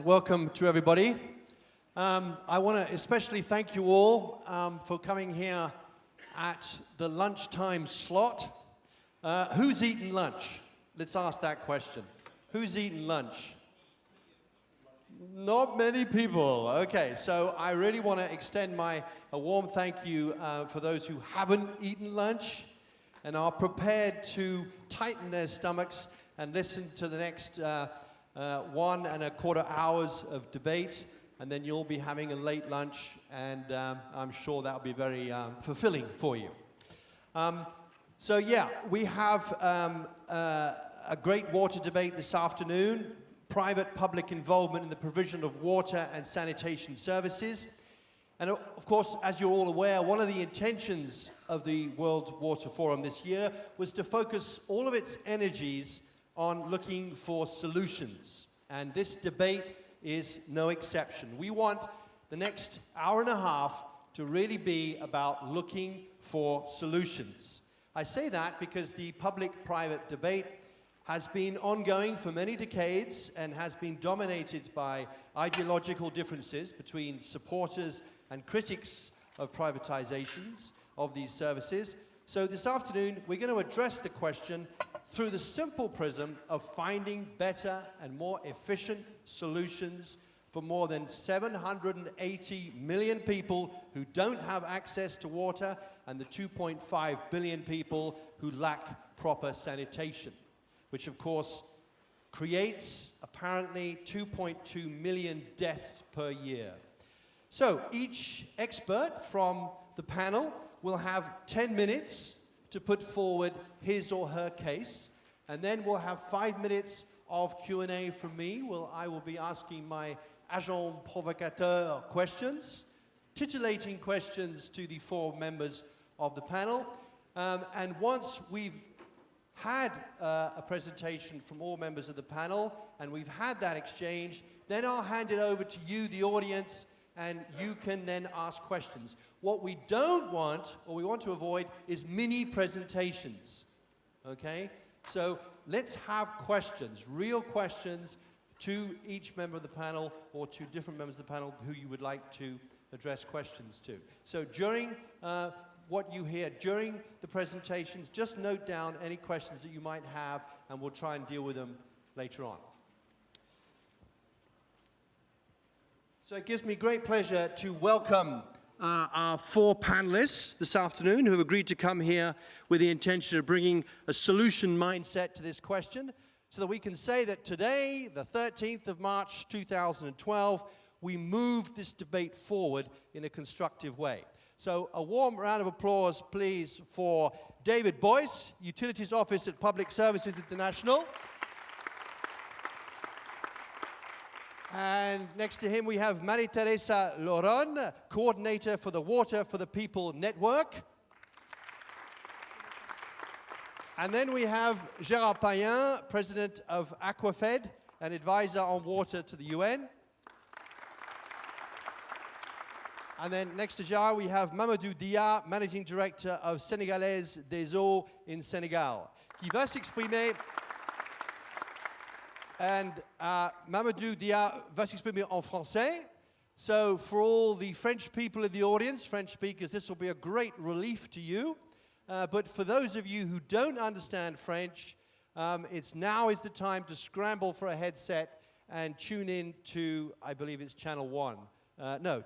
and welcome to everybody. I want to especially thank you all for coming here at the lunchtime slot. Who's eaten lunch? Let's ask that question. Who's eaten lunch? Not many people. Okay, so I really want to extend a warm thank you for those who haven't eaten lunch and are prepared to tighten their stomachs and listen to the next 1.25 hours of debate, and then you'll be having a late lunch, and I'm sure that'll be very fulfilling for you. So yeah, we have a great water debate this afternoon, private-public involvement in the provision of water and sanitation services. And of course, as you're all aware, one of the intentions of the World Water Forum this year was to focus all of its energies on looking for solutions. And this debate is no exception. We want the next hour and a half to really be about looking for solutions. I say that because the public-private debate has been ongoing for many decades and has been dominated by ideological differences between supporters and critics of privatizations of these services. So this afternoon, we're going to address the question through the simple prism of finding better and more efficient solutions for more than 780 million people who don't have access to water and the 2.5 billion people who lack proper sanitation, which of course creates apparently 2.2 million deaths per year. So each expert from the panel will have 10 minutes to put forward his or her case, and then we'll have 5 minutes of Q&A from me. I will be asking my agent provocateur questions, titillating questions to the 4 members of the panel. And once we've had a presentation from all members of the panel, and we've had that exchange, then I'll hand it over to you, the audience, and you can then ask questions. What we don't want, or we want to avoid, is mini presentations, okay? So let's have questions, real questions, to each member of the panel, or to different members of the panel who you would like to address questions to. So during what you hear during the presentations, just note down any questions that you might have, and we'll try and deal with them later on. So it gives me great pleasure to welcome our 4 panelists this afternoon who have agreed to come here with the intention of bringing a solution mindset to this question, so that we can say that today, the 13th of March 2012, we moved this debate forward in a constructive way. So a warm round of applause, please, for David Boyce, Utilities Office at Public Services International. And next to him, we have Marie-Teresa Loron, Coordinator for the Water for the People Network. And then we have Gérard Payen, President of Aquafed, and Advisor on Water to the UN. And then next to Gérard, we have Mamadou Dia, Managing Director of Sénégalaise des Eaux in Sénégal, qui va s'exprimer. And Mamadou Dia va s'exprimer en français. So for all the French people in the audience, French speakers, this will be a great relief to you. But for those of you who don't understand French, now is the time to scramble for a headset and tune in to, I believe it's channel 1.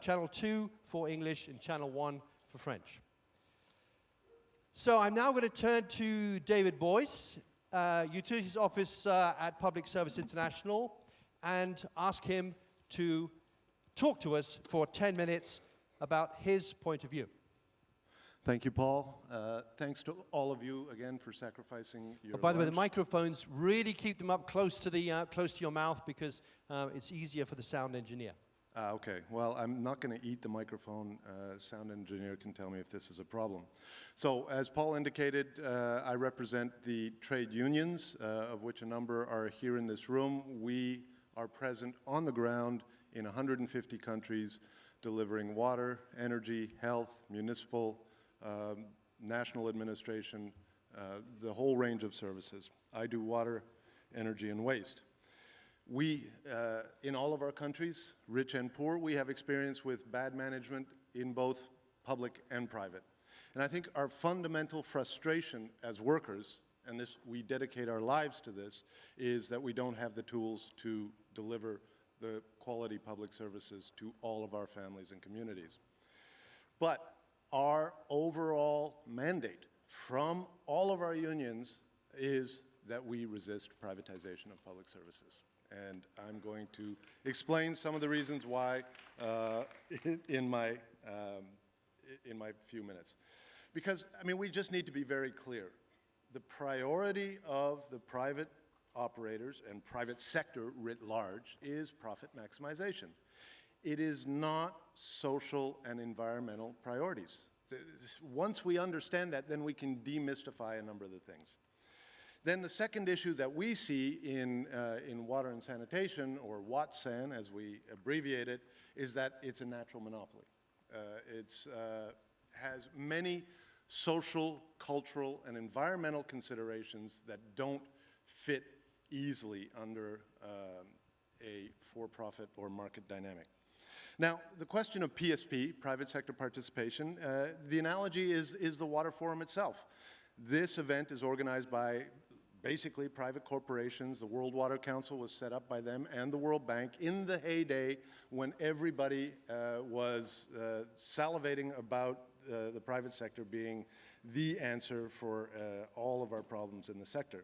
Channel 2 for English and channel 1 for French. So I'm now going to turn to David Boyce, Utilities Office at Public Service International, and ask him to talk to us for 10 minutes about his point of view. Thank you, Paul. Thanks to all of you again for sacrificing your By the way, the lunch. microphones, really keep them up close to your mouth, because it's easier for the sound engineer. Okay, well, I'm not going to eat the microphone. Sound engineer can tell me if this is a problem. So, as Paul indicated, I represent the trade unions, of which a number are here in this room. We are present on the ground in 150 countries, delivering water, energy, health, municipal, national administration, the whole range of services. I do water, energy, and waste. We, in all of our countries, rich and poor, we have experience with bad management in both public and private. And I think our fundamental frustration as workers, and this, we dedicate our lives to this, is that we don't have the tools to deliver the quality public services to all of our families and communities. But our overall mandate from all of our unions is that we resist privatization of public services. And I'm going to explain some of the reasons why in my few minutes. Because, I mean, we just need to be very clear. The priority of the private operators and private sector writ large is profit maximization. It is not social and environmental priorities. Once we understand that, then we can demystify a number of the things. Then the second issue that we see in water and sanitation, or WATSAN as we abbreviate it, is that it's a natural monopoly. It has many social, cultural, and environmental considerations that don't fit easily under a for-profit or market dynamic. Now, the question of PSP, private sector participation, the analogy is the Water Forum itself. This event is organized by basically private corporations. The World Water Council was set up by them and the World Bank in the heyday when everybody was salivating about the private sector being the answer for all of our problems in the sector.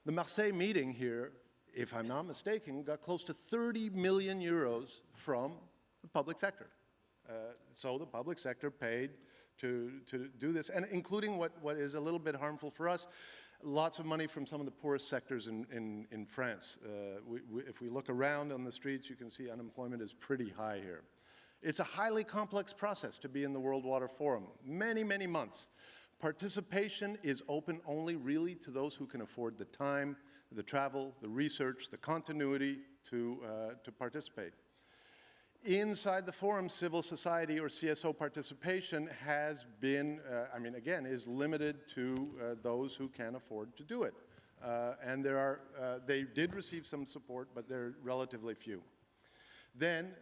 The Marseille meeting here, if I'm not mistaken, got close to 30 million euros from the public sector. So the public sector paid to do this, and including what is a little bit harmful for us, lots of money from some of the poorest sectors in France. If we look around on the streets, you can see unemployment is pretty high here. It's a highly complex process to be in the World Water Forum, many, many months. Participation is open only really to those who can afford the time, the travel, the research, the continuity to participate. Inside the forum, civil society or CSO participation has been, I mean, again, is limited to those who can afford to do it. And there are, they did receive some support, but they're relatively few. Then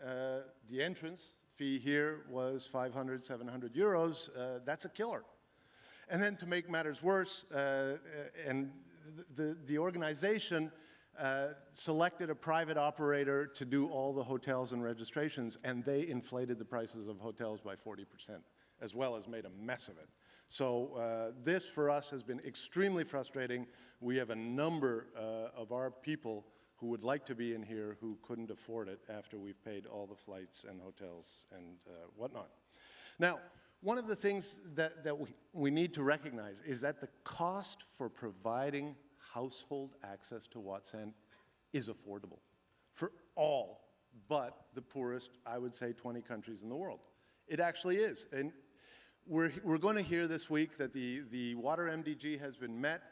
the entrance fee here was 500, 700 euros. That's a killer. And then to make matters worse, and the organization selected a private operator to do all the hotels and registrations, and they inflated the prices of hotels by 40%, as well as made a mess of it. So this, for us, has been extremely frustrating. We have a number of our people who would like to be in here who couldn't afford it after we've paid all the flights and hotels and whatnot. Now, one of the things that we need to recognize is that the cost for providing household access to WATSAN is affordable for all but the poorest, I would say, 20 countries in the world. It actually is. And we're going to hear this week that the water MDG has been met.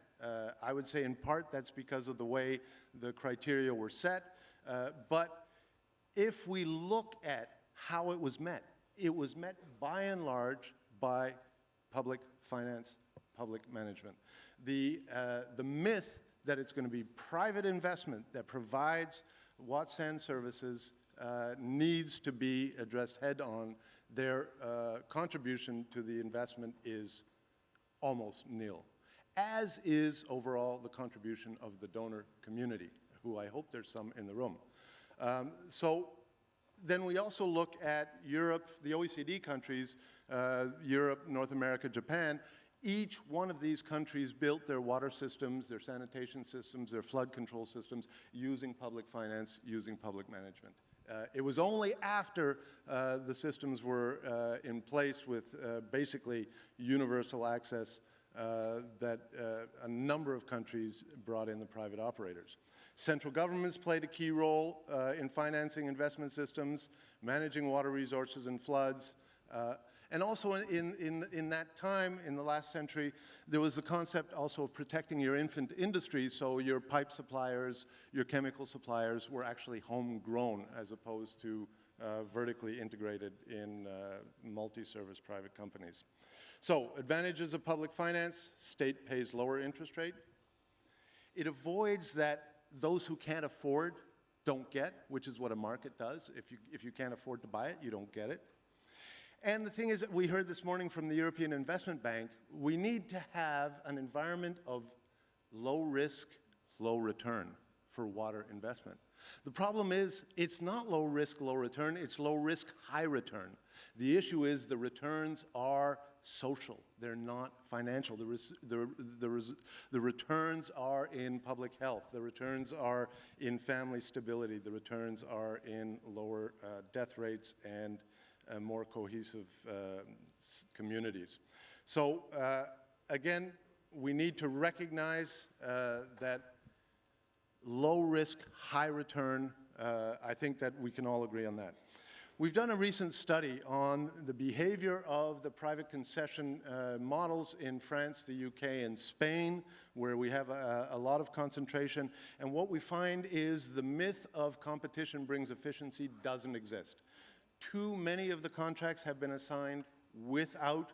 I would say in part that's because of the way the criteria were set. But if we look at how it was met by and large by public finance, public management. The myth that it's going to be private investment that provides WATSAN services needs to be addressed head on. Their contribution to the investment is almost nil, as is overall the contribution of the donor community, who I hope there's some in the room. So then we also look at Europe, the OECD countries, Europe, North America, Japan. Each one of these countries built their water systems, their sanitation systems, their flood control systems using public finance, using public management. It was only after the systems were in place with basically universal access that a number of countries brought in the private operators. Central governments played a key role in financing investment systems, managing water resources and floods. And also in that time, in the last century, there was the concept also of protecting your infant industries, so your pipe suppliers, your chemical suppliers were actually homegrown as opposed to vertically integrated in multi-service private companies. So, advantages of public finance: state pays lower interest rate. It avoids that those who can't afford don't get, which is what a market does. If you can't afford to buy it, you don't get it. And the thing is that we heard this morning from the European Investment Bank, we need to have an environment of low risk, low return for water investment. The problem is, it's not low risk, low return, it's low risk, high return. The issue is the returns are social, they're not financial. The returns are in public health, the returns are in family stability, the returns are in lower death rates and more cohesive communities. So again, we need to recognize that low risk, high return, I think that we can all agree on that. We've done a recent study on the behavior of the private concession models in France, the UK, and Spain, where we have a lot of concentration. And what we find is the myth of competition brings efficiency doesn't exist. Too many of the contracts have been assigned without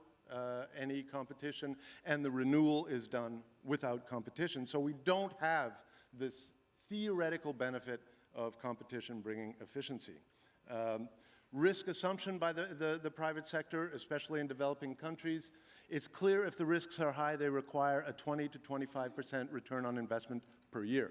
any competition, and the renewal is done without competition. So we don't have this theoretical benefit of competition bringing efficiency. Risk assumption by the private sector, especially in developing countries, it's clear if the risks are high, they require a 20 to 25% return on investment per year.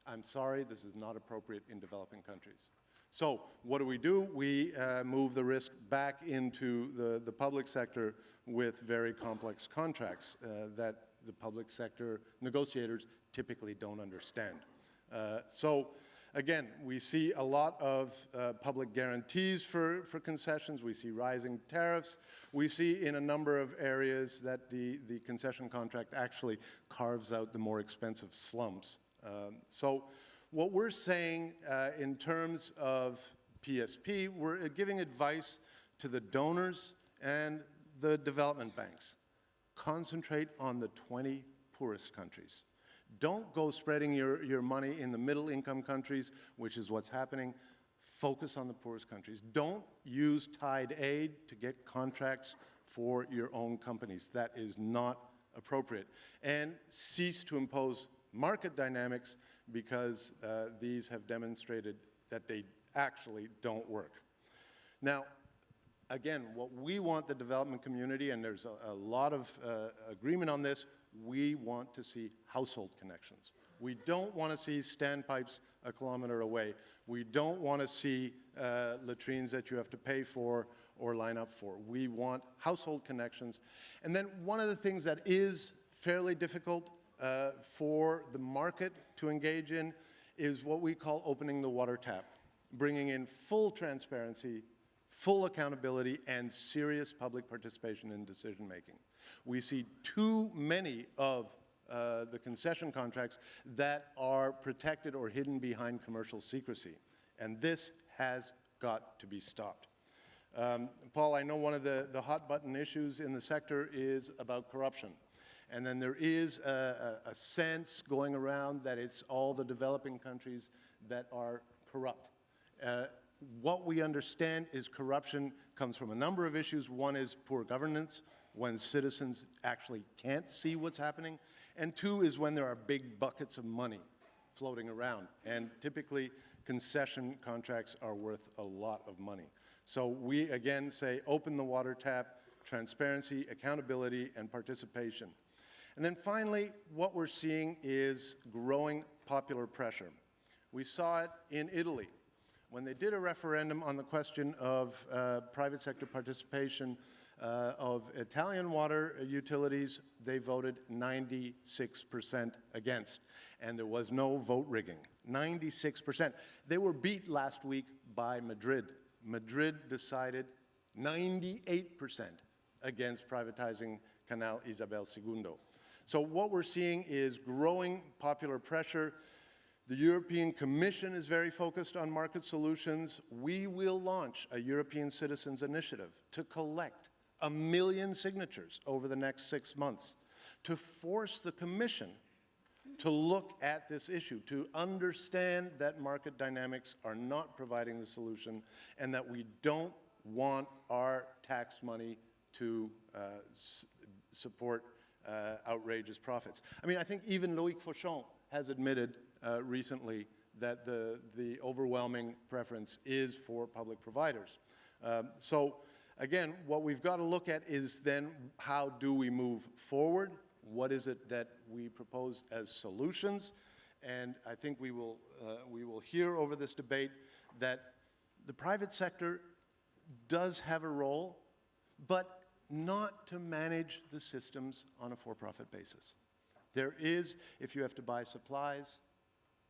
I'm sorry, this is not appropriate in developing countries. So what do? We move the risk back into the public sector with very complex contracts that the public sector negotiators typically don't understand. So again, we see a lot of public guarantees for concessions. We see rising tariffs. We see in a number of areas that the concession contract actually carves out the more expensive slums. So what we're saying in terms of PSP, we're giving advice to the donors and the development banks. Concentrate on the 20 poorest countries. Don't go spreading your money in the middle income countries, which is what's happening. Focus on the poorest countries. Don't use tied aid to get contracts for your own companies. That is not appropriate. And cease to impose market dynamics because these have demonstrated that they actually don't work. Now, again, what we want the development community, and there's a lot of agreement on this, we want to see household connections. We don't want to see standpipes a kilometer away. We don't want to see latrines that you have to pay for or line up for. We want household connections. And then one of the things that is fairly difficult for the market to engage in is what we call opening the water tap, bringing in full transparency, full accountability, and serious public participation in decision-making. We see too many of the concession contracts that are protected or hidden behind commercial secrecy, and this has got to be stopped. Paul, I know one of the hot-button issues in the sector is about corruption. And then there is a sense going around that it's all the developing countries that are corrupt. What we understand is corruption comes from a number of issues. One is poor governance, when citizens actually can't see what's happening. And two is when there are big buckets of money floating around. And typically, concession contracts are worth a lot of money. So we, again, say open the water tap, transparency, accountability, and participation. And then finally, what we're seeing is growing popular pressure. We saw it in Italy. When they did a referendum on the question of private sector participation of Italian water utilities, they voted 96% against. And there was no vote rigging. 96%. They were beat last week by Madrid. Madrid decided 98% against privatizing Canal Isabel II. So what we're seeing is growing popular pressure. The European Commission is very focused on market solutions. We will launch a European Citizens Initiative to collect 1 million signatures over the next 6 months to force the Commission to look at this issue, to understand that market dynamics are not providing the solution and that we don't want our tax money to support outrageous profits. I mean, I think even Loïc Fauchon has admitted recently that the overwhelming preference is for public providers. So again, what we've got to look at is then how do we move forward? What is it that we propose as solutions? And I think we will hear over this debate that the private sector does have a role, but not to manage the systems on a for-profit basis. There is, if you have to buy supplies,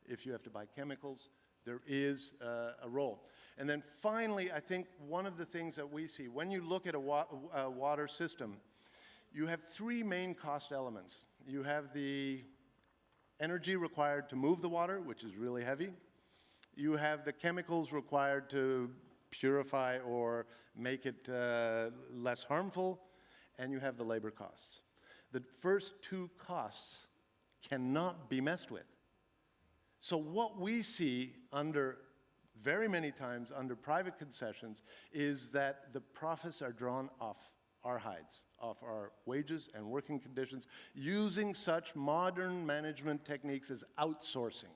if you have to buy chemicals, there is a role. And then finally, I think one of the things that we see, when you look at a water system, you have three main cost elements. You have the energy required to move the water, which is really heavy. You have the chemicals required to purify or make it less harmful, and you have the labor costs. The first two costs cannot be messed with. So what we see very many times under private concessions is that the profits are drawn off our hides, off our wages and working conditions, using such modern management techniques as outsourcing.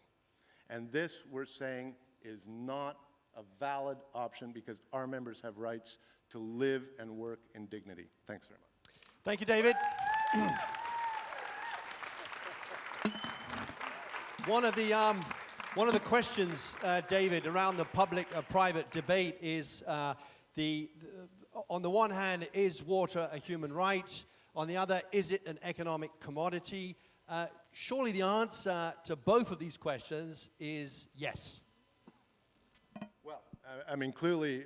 And this, we're saying, is not a valid option because our members have rights to live and work in dignity. Thanks very much. Thank you, David. One of the questions, David, around the public-private debate is on the one hand, is water a human right? On the other, is it an economic commodity? Surely the answer to both of these questions is yes. Well, I mean, clearly,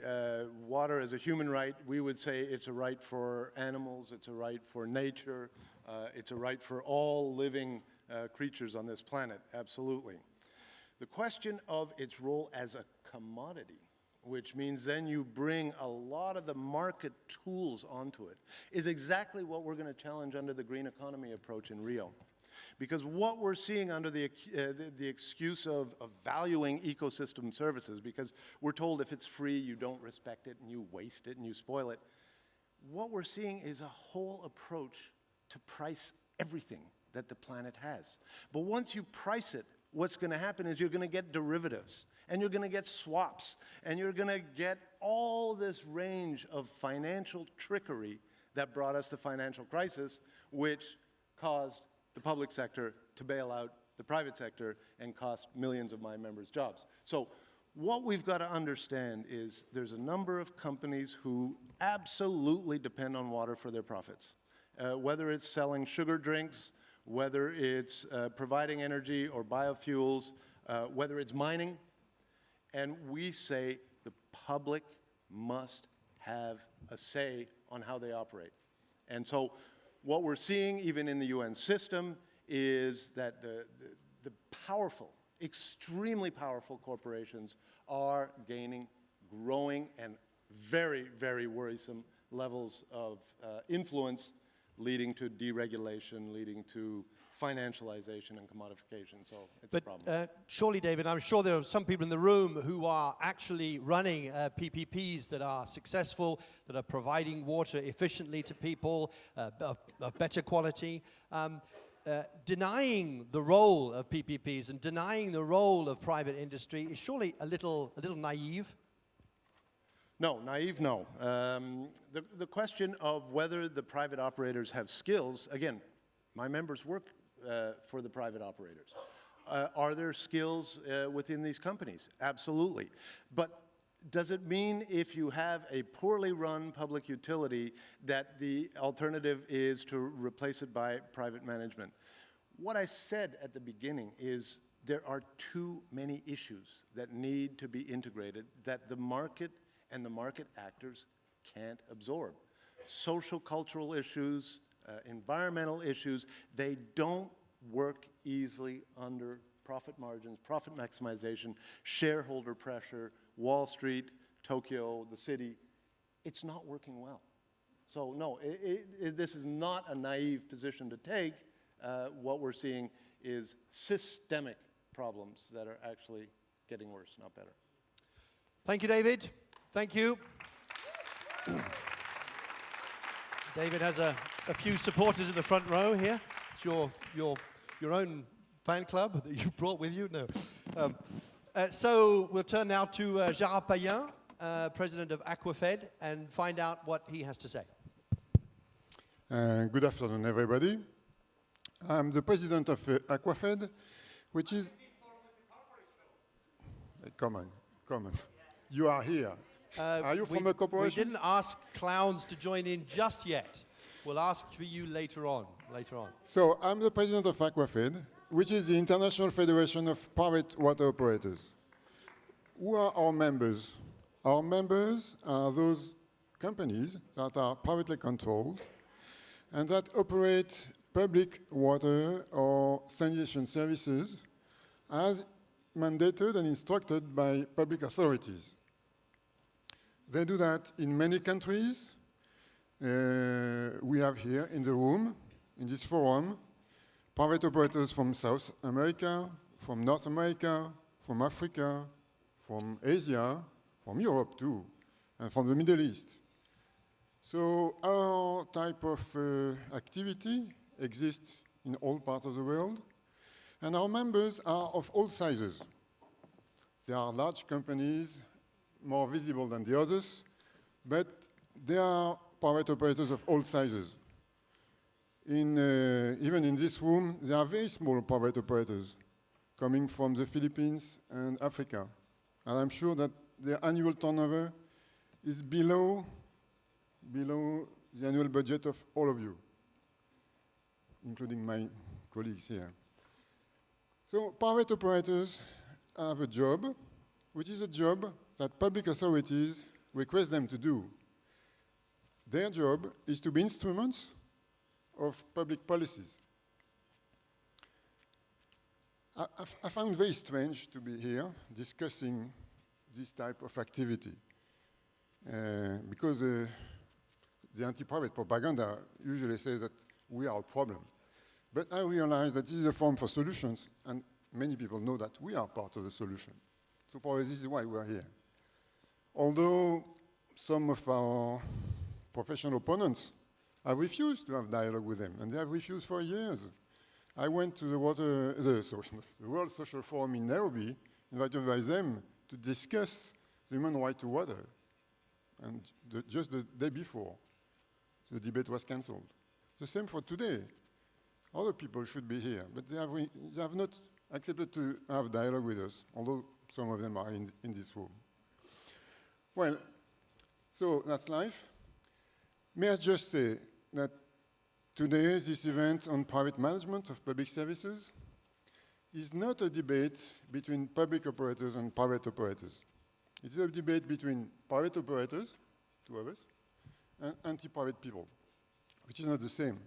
water is a human right. We would say it's a right for animals, it's a right for nature, it's a right for all living creatures on this planet, absolutely. The question of its role as a commodity, which means then you bring a lot of the market tools onto it, is exactly what we're going to challenge under the green economy approach in Rio. Because what we're seeing under the excuse of valuing ecosystem services, because we're told if it's free, you don't respect it, and you waste it, and you spoil it. What we're seeing is a whole approach to price everything that the planet has. But once you price it, what's going to happen is you're going to get derivatives, and you're going to get swaps, and you're going to get all this range of financial trickery that brought us the financial crisis, which caused the public sector to bail out the private sector and cost millions of my members' jobs. So what we've got to understand is there's a number of companies who absolutely depend on water for their profits. Whether it's selling sugar drinks, whether it's providing energy or biofuels, whether it's mining, and we say the public must have a say on how they operate. And so what we're seeing even in the UN system is that the powerful, extremely powerful corporations are gaining growing and very, very worrisome levels of influence, leading to deregulation, leading to financialization and commodification, so it's a problem. But surely, David, I'm sure there are some people in the room who are actually running PPPs that are successful, that are providing water efficiently to people of better quality. Denying the role of PPPs and denying the role of private industry is surely a little naive. No, naive, no. The question of whether the private operators have skills, again, my members work for the private operators. Are there skills within these companies? Absolutely. But does it mean if you have a poorly run public utility that the alternative is to replace it by private management? What I said at the beginning is there are too many issues that need to be integrated that the market and the market actors can't absorb. Social, cultural issues, environmental issues, they don't work easily under profit margins, profit maximization, shareholder pressure, Wall Street, Tokyo, the city. It's not working well. So no, this is not a naive position to take. What we're seeing is systemic problems that are actually getting worse, not better. Thank you, David. Thank you. David has a few supporters in the front row here. It's your own fan club that you brought with you? No. So we'll turn now to Gérard Payen, President of Aquafed, and find out what he has to say. Good afternoon, everybody. I'm the president of Aquafed, which is... Come on. You are here. Are you from a corporation? We didn't ask clowns to join in just yet. We'll ask for you later on. So I'm the president of Aquafed, which is the International Federation of Private Water Operators. Who are our members? Our members are those companies that are privately controlled and that operate public water or sanitation services as mandated and instructed by public authorities. They do that in many countries. We have here in the room, in this forum, private operators from South America, from North America, from Africa, from Asia, from Europe too, and from the Middle East. So our type of activity exists in all parts of the world, and our members are of all sizes. There are large companies, more visible than the others, but there are private operators of all sizes. Even in this room, there are very small private operators coming from the Philippines and Africa. And I'm sure that their annual turnover is below the annual budget of all of you, including my colleagues here. So private operators have a job, which is a job that public authorities request them to do. Their job is to be instruments of public policies. I found very strange to be here discussing this type of activity because the anti-private propaganda usually says that we are a problem. But I realize that this is a form for solutions, and many people know that we are part of the solution. So probably this is why we are here. Although some of our professional opponents have refused to have dialogue with them, and they have refused for years. I went to the World Social Forum in Nairobi, invited by them to discuss the human right to water. And just the day before, the debate was cancelled. The same for today. Other people should be here, but they have not accepted to have dialogue with us, although some of them are in this room. Well, so that's life. May I just say that today, this event on private management of public services is not a debate between public operators and private operators. It is a debate between private operators, two of us, and anti-private people, which is not the same.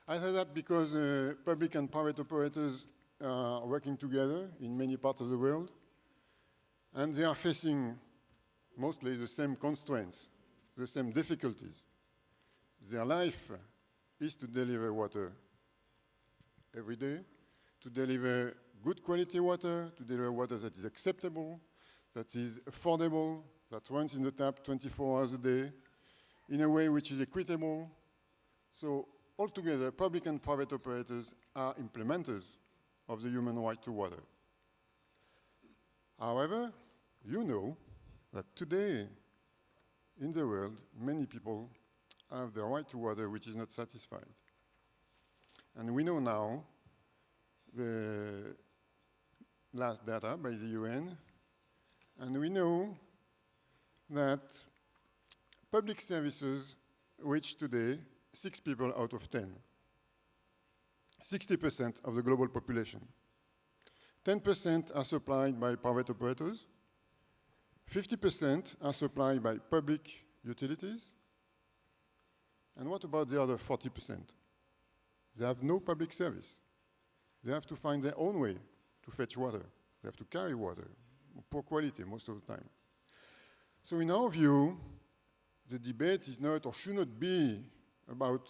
I say that because public and private operators are working together in many parts of the world, and they are facing mostly the same constraints, the same difficulties. Their life is to deliver water every day, to deliver good quality water, to deliver water that is acceptable, that is affordable, that runs in the tap 24 hours a day, in a way which is equitable. So altogether, public and private operators are implementers of the human right to water. However, you know that today in the world, many people have the right to water which is not satisfied. And we know now the last data by the UN, and we know that public services reach today 6 people out of 10. 60% of the global population. 10% are supplied by private operators. 50% are supplied by public utilities. And what about the other 40%? They have no public service. They have to find their own way to fetch water. They have to carry water, poor quality most of the time. So in our view, the debate is not or should not be about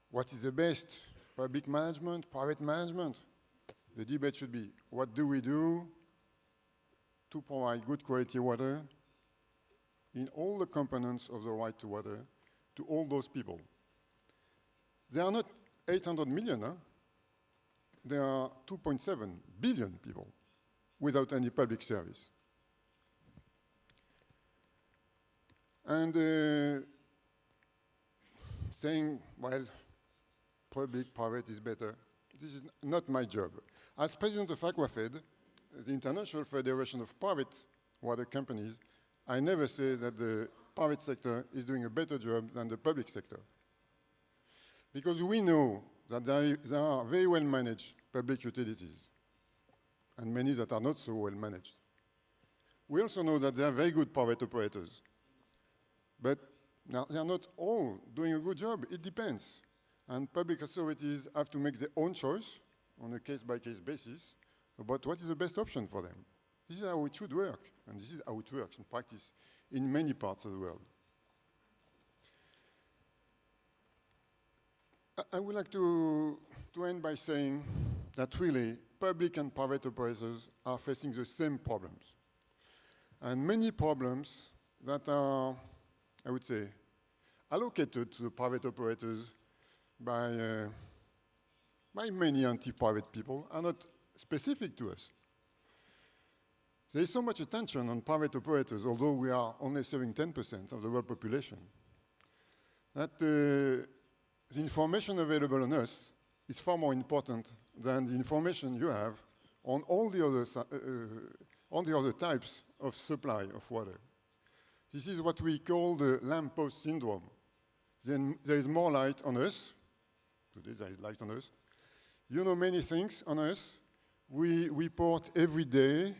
what is the best, public management, private management. The debate should be, what do we do to provide good quality water in all the components of the right to water to all those people? There are not 800 million, huh? There are 2.7 billion people without any public service. And saying, well, public, private is better, this is not my job. As president of Aquafed, the International Federation of Private Water Companies, I never say that the private sector is doing a better job than the public sector. Because we know that there are very well managed public utilities, and many that are not so well managed. We also know that there are very good private operators, but now they are not all doing a good job. It depends. And public authorities have to make their own choice on a case-by-case basis about what is the best option for them. This is how it should work, and this is how it works in practice in many parts of the world. I would like to end by saying that really public and private operators are facing the same problems. And many problems that are, I would say, allocated to the private operators by many anti-private people are not specific to us. There is so much attention on private operators, although we are only serving 10% of the world population, that the information available on us is far more important than the information you have on all the other types of supply of water. This is what we call the lamppost syndrome. Then there is more light on us. Today there is light on us. You know many things on us. We report every day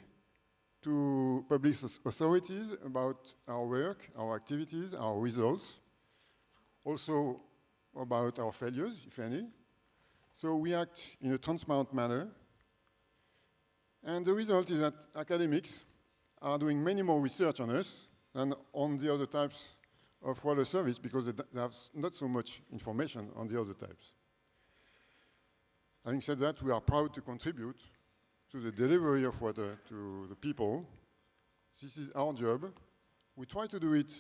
to public authorities about our work, our activities, our results, also about our failures, if any. So we act in a transparent manner. And the result is that academics are doing many more research on us than on the other types of water service because they have not so much information on the other types. Having said that, we are proud to contribute to the delivery of water to the people. This is our job. We try to do it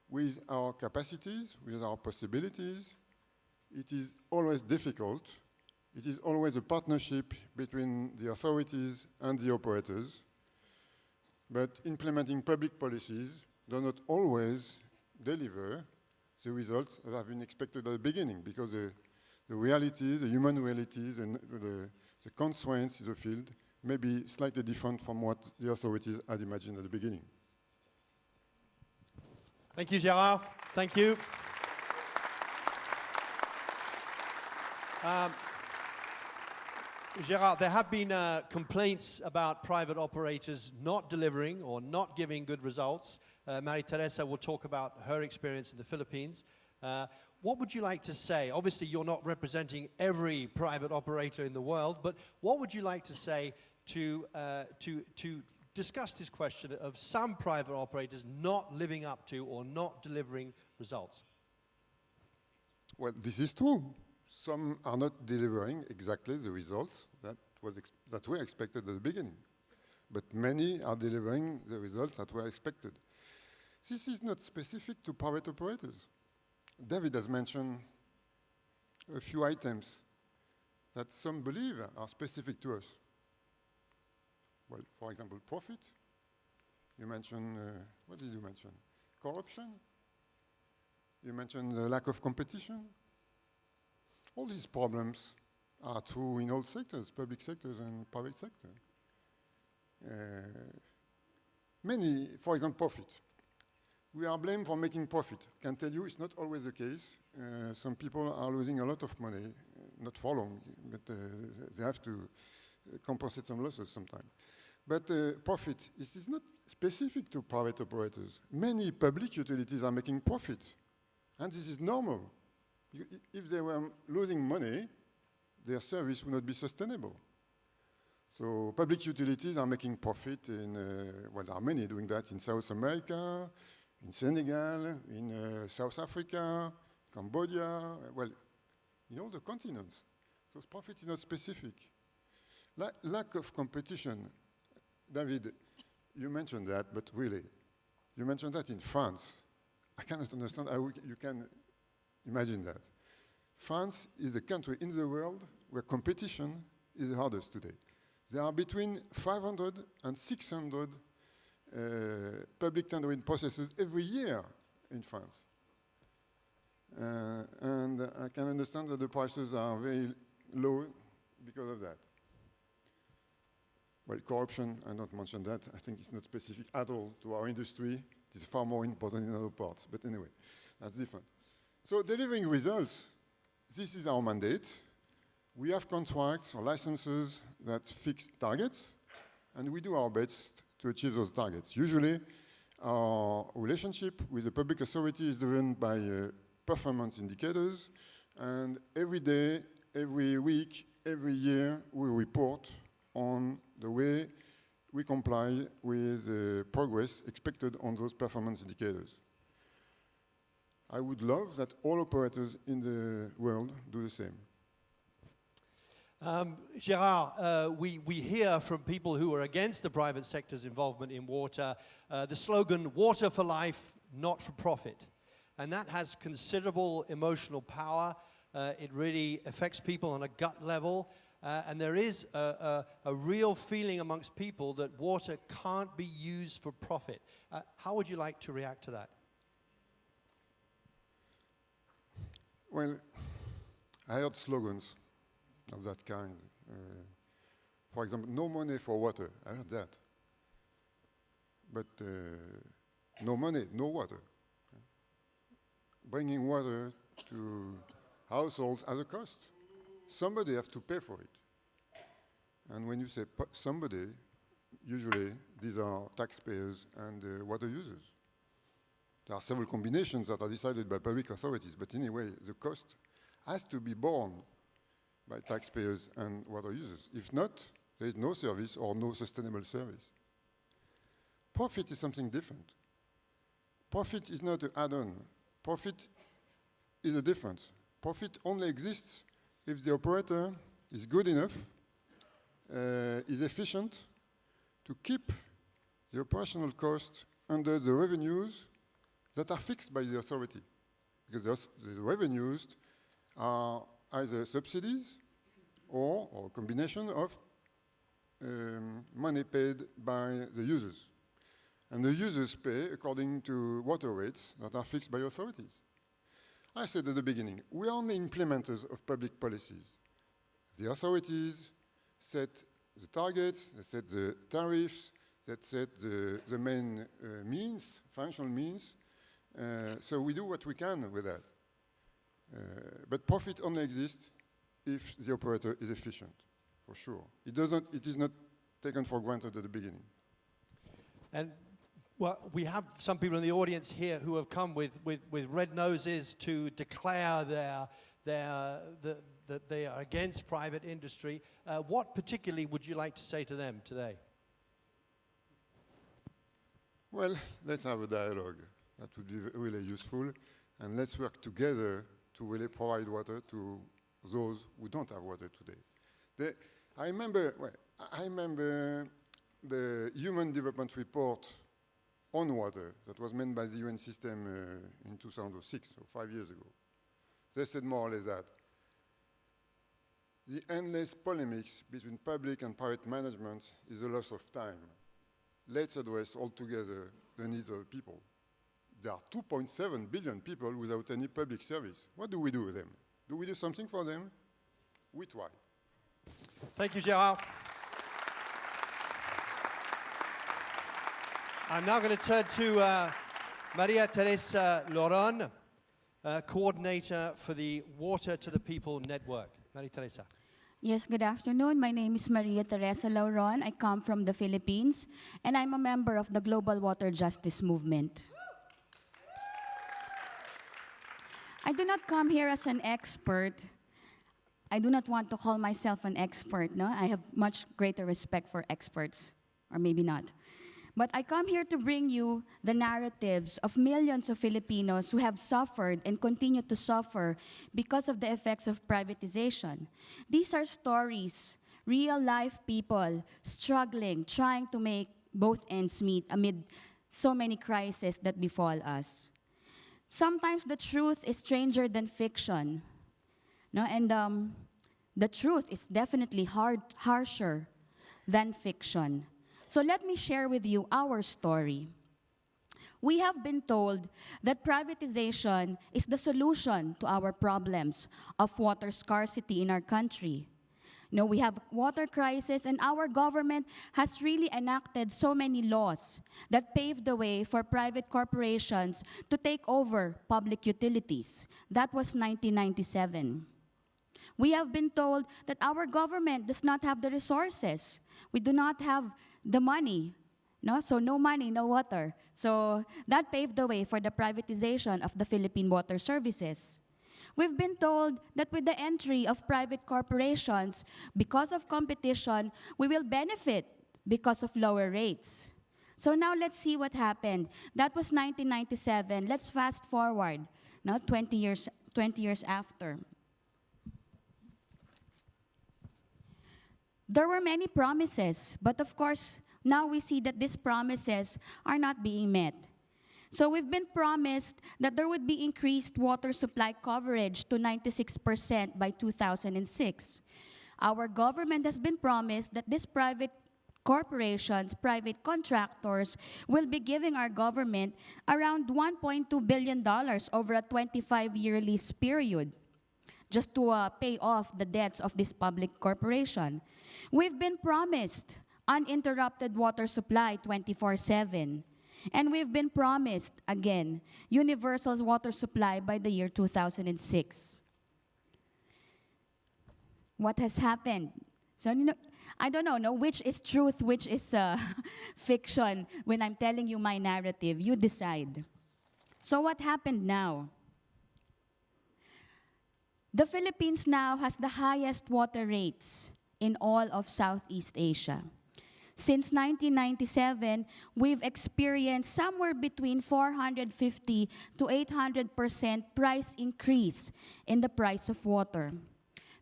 with our capacities, with our possibilities. It is always difficult. It is always a partnership between the authorities and the operators. But implementing public policies do not always deliver the results that have been expected at the beginning because the reality, the human realities, and the constraints in the field may be slightly different from what the authorities had imagined at the beginning. Thank you, Gérard. Thank you. Gérard, there have been complaints about private operators not delivering or not giving good results. Marie-Teresa will talk about her experience in the Philippines. What would you like to say? Obviously, you're not representing every private operator in the world, but what would you like to say to discuss this question of some private operators not living up to or not delivering results? Well, this is true. Some are not delivering exactly the results that were expected at the beginning. But many are delivering the results that were expected. This is not specific to private operators. David has mentioned a few items that some believe are specific to us. Well, for example, profit. You mentioned, what did you mention? Corruption. You mentioned the lack of competition. All these problems are true in all sectors, public sectors and private sector. Many, for example, profit. We are blamed for making profit. I can tell you it's not always the case. Some people are losing a lot of money, not for long, but they have to compensate some losses sometimes. But profit is not specific to private operators. Many public utilities are making profit, and this is normal. If they were losing money, their service would not be sustainable. So public utilities are making profit in, well, there are many doing that in South America, in Senegal, in South Africa, Cambodia, well, in all the continents. So profit is not specific. Lack of competition. David, you mentioned that, but really, you mentioned that in France. I cannot understand how you can imagine that. France is the country in the world where competition is the hardest today. There are between 500 and 600 public tendering processes every year in France. And I can understand that the prices are very low because of that. Well, corruption, I don't mention that. I think it's not specific at all to our industry. It is far more important in other parts. But anyway, that's different. So delivering results, this is our mandate. We have contracts or licenses that fix targets, and we do our best to achieve those targets. Usually, our relationship with the public authority is driven by performance indicators, and every day, every week, every year, we report on the way we comply with the progress expected on those performance indicators. I would love that all operators in the world do the same. Gérard, we hear from people who are against the private sector's involvement in water the slogan, water for life, not for profit. And that has considerable emotional power. It really affects people on a gut level. And there is a real feeling amongst people that water can't be used for profit. How would you like to react to that? Well, I heard slogans of that kind. For example, no money for water. I heard that. But no money, no water. Bringing water to households at a cost. Somebody has to pay for it. And when you say somebody, usually these are taxpayers and water users. There are several combinations that are decided by public authorities, but anyway, the cost has to be borne by taxpayers and water users. If not, there is no service or no sustainable service. Profit is something different. Profit is not an add-on. Profit is a difference. Profit only exists if the operator is good enough, is efficient to keep the operational cost under the revenues that are fixed by the authority. Because the revenues are either subsidies or a combination of money paid by the users. And the users pay according to water rates that are fixed by authorities. I said at the beginning, we are only implementers of public policies. The authorities set the targets, they set the tariffs, they set the main means, functional means. So we do what we can with that. But profit only exists if the operator is efficient, for sure. It is not taken for granted at the beginning. And well, we have some people in the audience here who have come with red noses to declare that they are against private industry. What particularly would you like to say to them today? Well, let's have a dialogue. That would be really useful. And let's work together to really provide water to those who don't have water today. I remember the Human Development Report on water that was made by the UN system in 2006, so 5 years ago. They said more or less that the endless polemics between public and private management is a loss of time. Let's address altogether the needs of the people. There are 2.7 billion people without any public service. What do we do with them? Do we do something for them? We try. Thank you, Gérard. I'm now going to turn to Maria Teresa Loron, coordinator for the Water to the People Network. Maria Teresa. Yes, good afternoon. My name is Maria Teresa Lauron. I come from the Philippines, and I'm a member of the Global Water Justice Movement. I do not come here as an expert. I do not want to call myself an expert, no? I have much greater respect for experts, or maybe not. But I come here to bring you the narratives of millions of Filipinos who have suffered and continue to suffer because of the effects of privatization. These are stories, real-life people struggling, trying to make both ends meet amid so many crises that befall us. Sometimes the truth is stranger than fiction, no? And the truth is definitely harsher than fiction. So let me share with you our story. We have been told that privatization is the solution to our problems of water scarcity in our country. You know, we have water crisis, and our government has really enacted so many laws that paved the way for private corporations to take over public utilities. That was 1997. We have been told that our government does not have the resources. We do not have the money. No? So no money, no water. So that paved the way for the privatization of the Philippine Water Services. We've been told that with the entry of private corporations, because of competition, we will benefit because of lower rates. So now let's see what happened. That was 1997. Let's fast forward, now 20 years after. There were many promises, but of course, now we see that these promises are not being met. So we've been promised that there would be increased water supply coverage to 96% by 2006. Our government has been promised that these private corporations, private contractors, will be giving our government around $1.2 billion over a 25-year lease period, just to pay off the debts of this public corporation. We've been promised uninterrupted water supply 24/7. And we've been promised, again, universal water supply by the year 2006. What has happened? So, you know, I don't know which is truth, which is fiction when I'm telling you my narrative. You decide. So what happened now? The Philippines now has the highest water rates in all of Southeast Asia. Since 1997, we've experienced somewhere between 450 to 800% price increase in the price of water.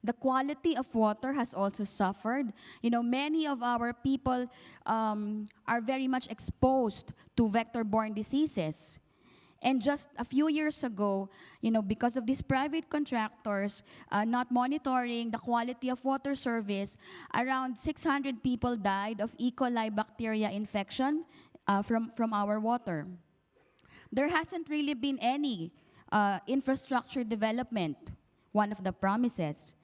The quality of water has also suffered. You know, many of our people are very much exposed to vector-borne diseases. And just a few years ago, you know, because of these private contractors not monitoring the quality of water service, around 600 people died of E. coli bacteria infection from our water. There hasn't really been any infrastructure development, one of the promises.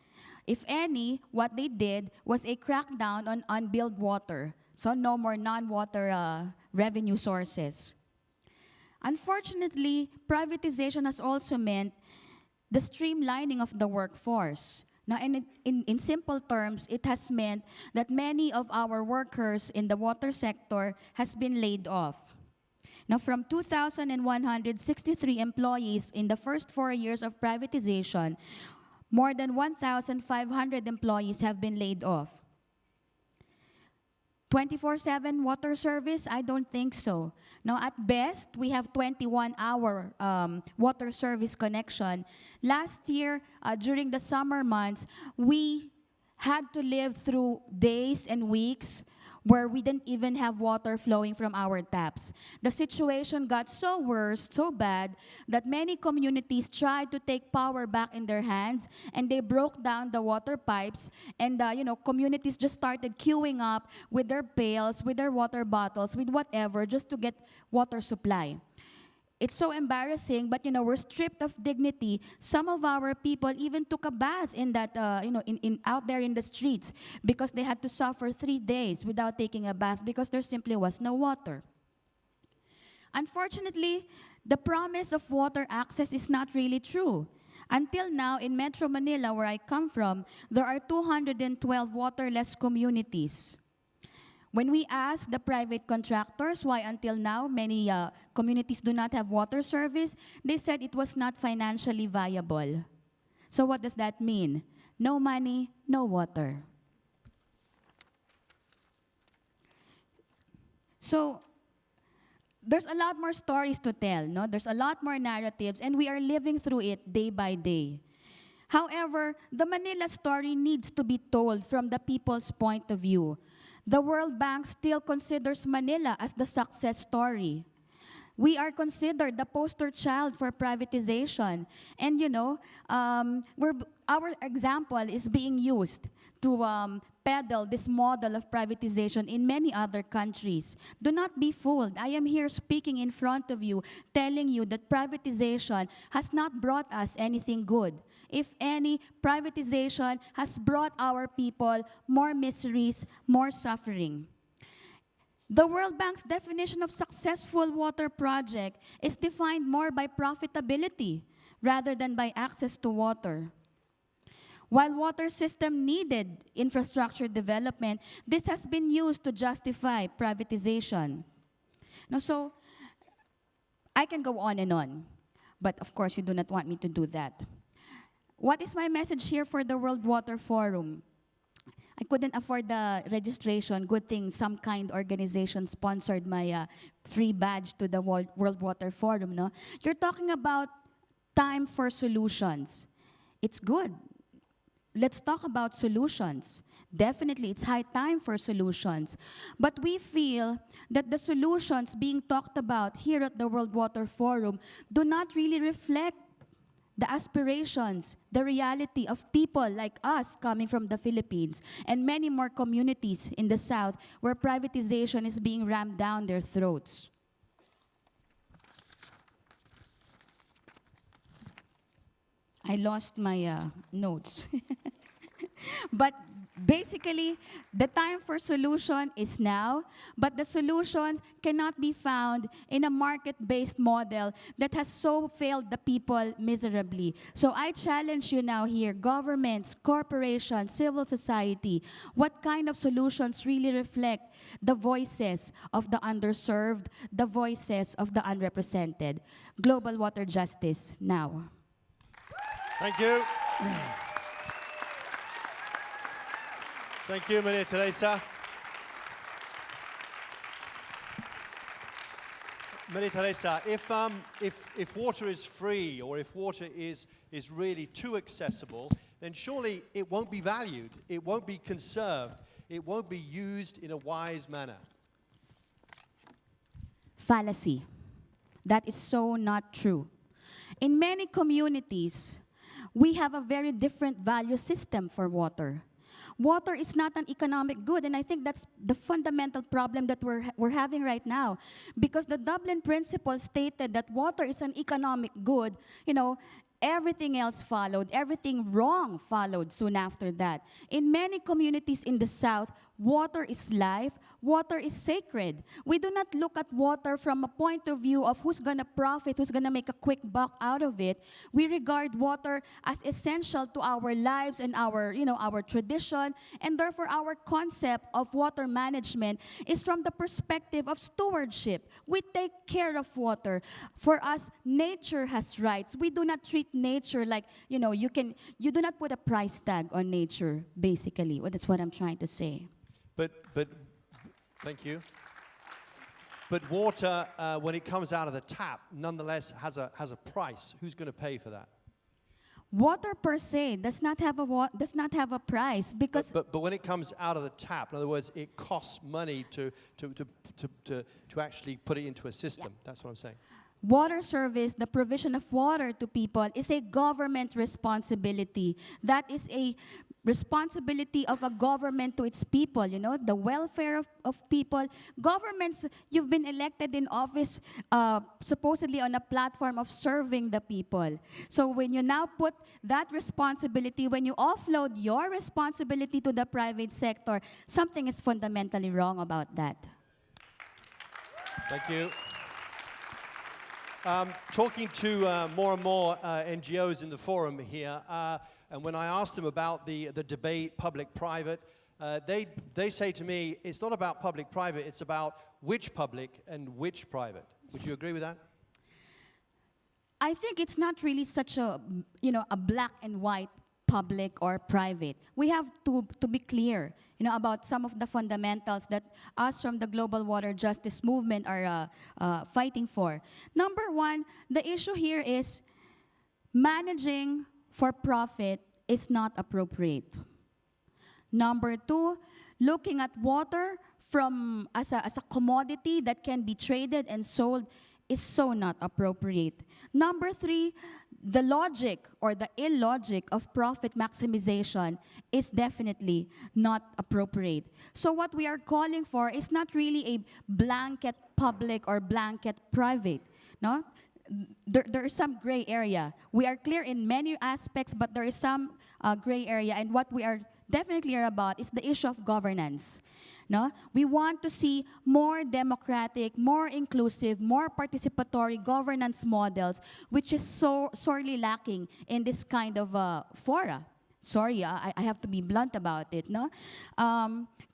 If any, what they did was a crackdown on unbilled water, so no more non-water revenue sources. Unfortunately, privatization has also meant the streamlining of the workforce. Now, in simple terms, it has meant that many of our workers in the water sector has been laid off. Now, from 2,163 employees in the first 4 years of privatization, more than 1,500 employees have been laid off. 24/7 water service? I don't think so. Now, at best, we have 21-hour water service connection. Last year, during the summer months, we had to live through days and weeks where we didn't even have water flowing from our taps. The situation got so worse, so bad, that many communities tried to take power back in their hands, and they broke down the water pipes, and communities just started queuing up with their pails, with their water bottles, with whatever, just to get water supply. It's so embarrassing, but we're stripped of dignity. Some of our people even took a bath in that, out there in the streets, because they had to suffer 3 days without taking a bath because there simply was no water. Unfortunately, the promise of water access is not really true. Until now, in Metro Manila, where I come from, there are 212 waterless communities. When we asked the private contractors why until now many communities do not have water service, they said it was not financially viable. So what does that mean? No money, no water. So there's a lot more stories to tell, no? There's a lot more narratives, and we are living through it day by day. However, the Manila story needs to be told from the people's point of view. The World Bank still considers Manila as the success story. We are considered the poster child for privatization. And our example is being used to peddle this model of privatization in many other countries. Do not be fooled. I am here speaking in front of you, telling you that privatization has not brought us anything good. If any, privatization has brought our people more miseries, more suffering. The World Bank's definition of successful water project is defined more by profitability rather than by access to water. While water system needed infrastructure development, this has been used to justify privatization. Now, so I can go on and on, but of course you do not want me to do that. What is my message here for the World Water Forum? I couldn't afford the registration. Good thing some kind organization sponsored my free badge to the World Water Forum. No? You're talking about time for solutions. It's good. Let's talk about solutions. Definitely, it's high time for solutions. But we feel that the solutions being talked about here at the World Water Forum do not really reflect the aspirations, the reality of people like us coming from the Philippines and many more communities in the South where privatization is being rammed down their throats. I lost my notes. But basically, the time for solution is now, but the solutions cannot be found in a market-based model that has so failed the people miserably. So I challenge you now here, governments, corporations, civil society, what kind of solutions really reflect the voices of the underserved, the voices of the unrepresented? Global water justice now. Thank you. Thank you, Maria Teresa. Maria Teresa, if water is free or if water is really too accessible, then surely it won't be valued, it won't be conserved, it won't be used in a wise manner. Fallacy. That is so not true. In many communities, we have a very different value system for water. Water is not an economic good, and I think that's the fundamental problem that we're having right now. Because the Dublin Principle stated that water is an economic good, everything else followed, everything wrong followed soon after that. In many communities in the South, water is life, water is sacred. We do not look at water from a point of view of who's going to profit, who's going to make a quick buck out of it. We regard water as essential to our lives and our tradition, and therefore our concept of water management is from the perspective of stewardship. We take care of water. For us, nature has rights. We do not treat nature like, you do not put a price tag on nature, basically. Well, that's what I'm trying to say. But thank you. But water, when it comes out of the tap, nonetheless has a price. Who's going to pay for that? Water per se does not have a price because. But when it comes out of the tap, in other words, it costs money to actually put it into a system. Yeah. That's what I'm saying. Water service, the provision of water to people, is a government responsibility. That is a responsibility of a government to its people, the welfare of people. Governments, you've been elected in office supposedly on a platform of serving the people. So when you now put that responsibility, when you offload your responsibility to the private sector, something is fundamentally wrong about that. Thank you. Talking to more and more NGOs in the forum here, and when I asked them about the debate, public-private, they say to me, it's not about public-private, it's about which public and which private. Would you agree with that? I think it's not really such a black and white public or private. We have to be clear, about some of the fundamentals that us from the Global Water Justice Movement are fighting for. Number one, the issue here is managing for profit is not appropriate. Number two, looking at water as a commodity that can be traded and sold is so not appropriate. Number 3, the logic or the illogic of profit maximization is definitely not appropriate. So what we are calling for is not really a blanket public or blanket private, no? There is some gray area. We are clear in many aspects, but there is some gray area, and what we are definitely clear about is the issue of governance. No? We want to see more democratic, more inclusive, more participatory governance models, which is so sorely lacking in this kind of fora. Sorry, I have to be blunt about it. No?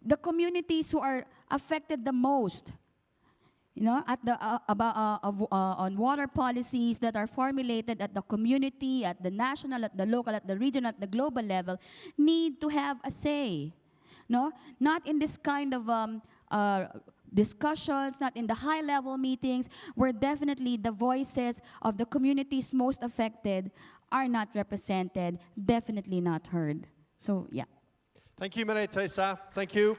The communities who are affected the most, you know, at the on water policies that are formulated at the community, at the national, at the local, at the regional, at the global level, need to have a say. No, not in this kind of discussions, not in the high-level meetings, where definitely the voices of the communities most affected are not represented, definitely not heard. So, yeah. Thank you, Maria Teresa. Thank you.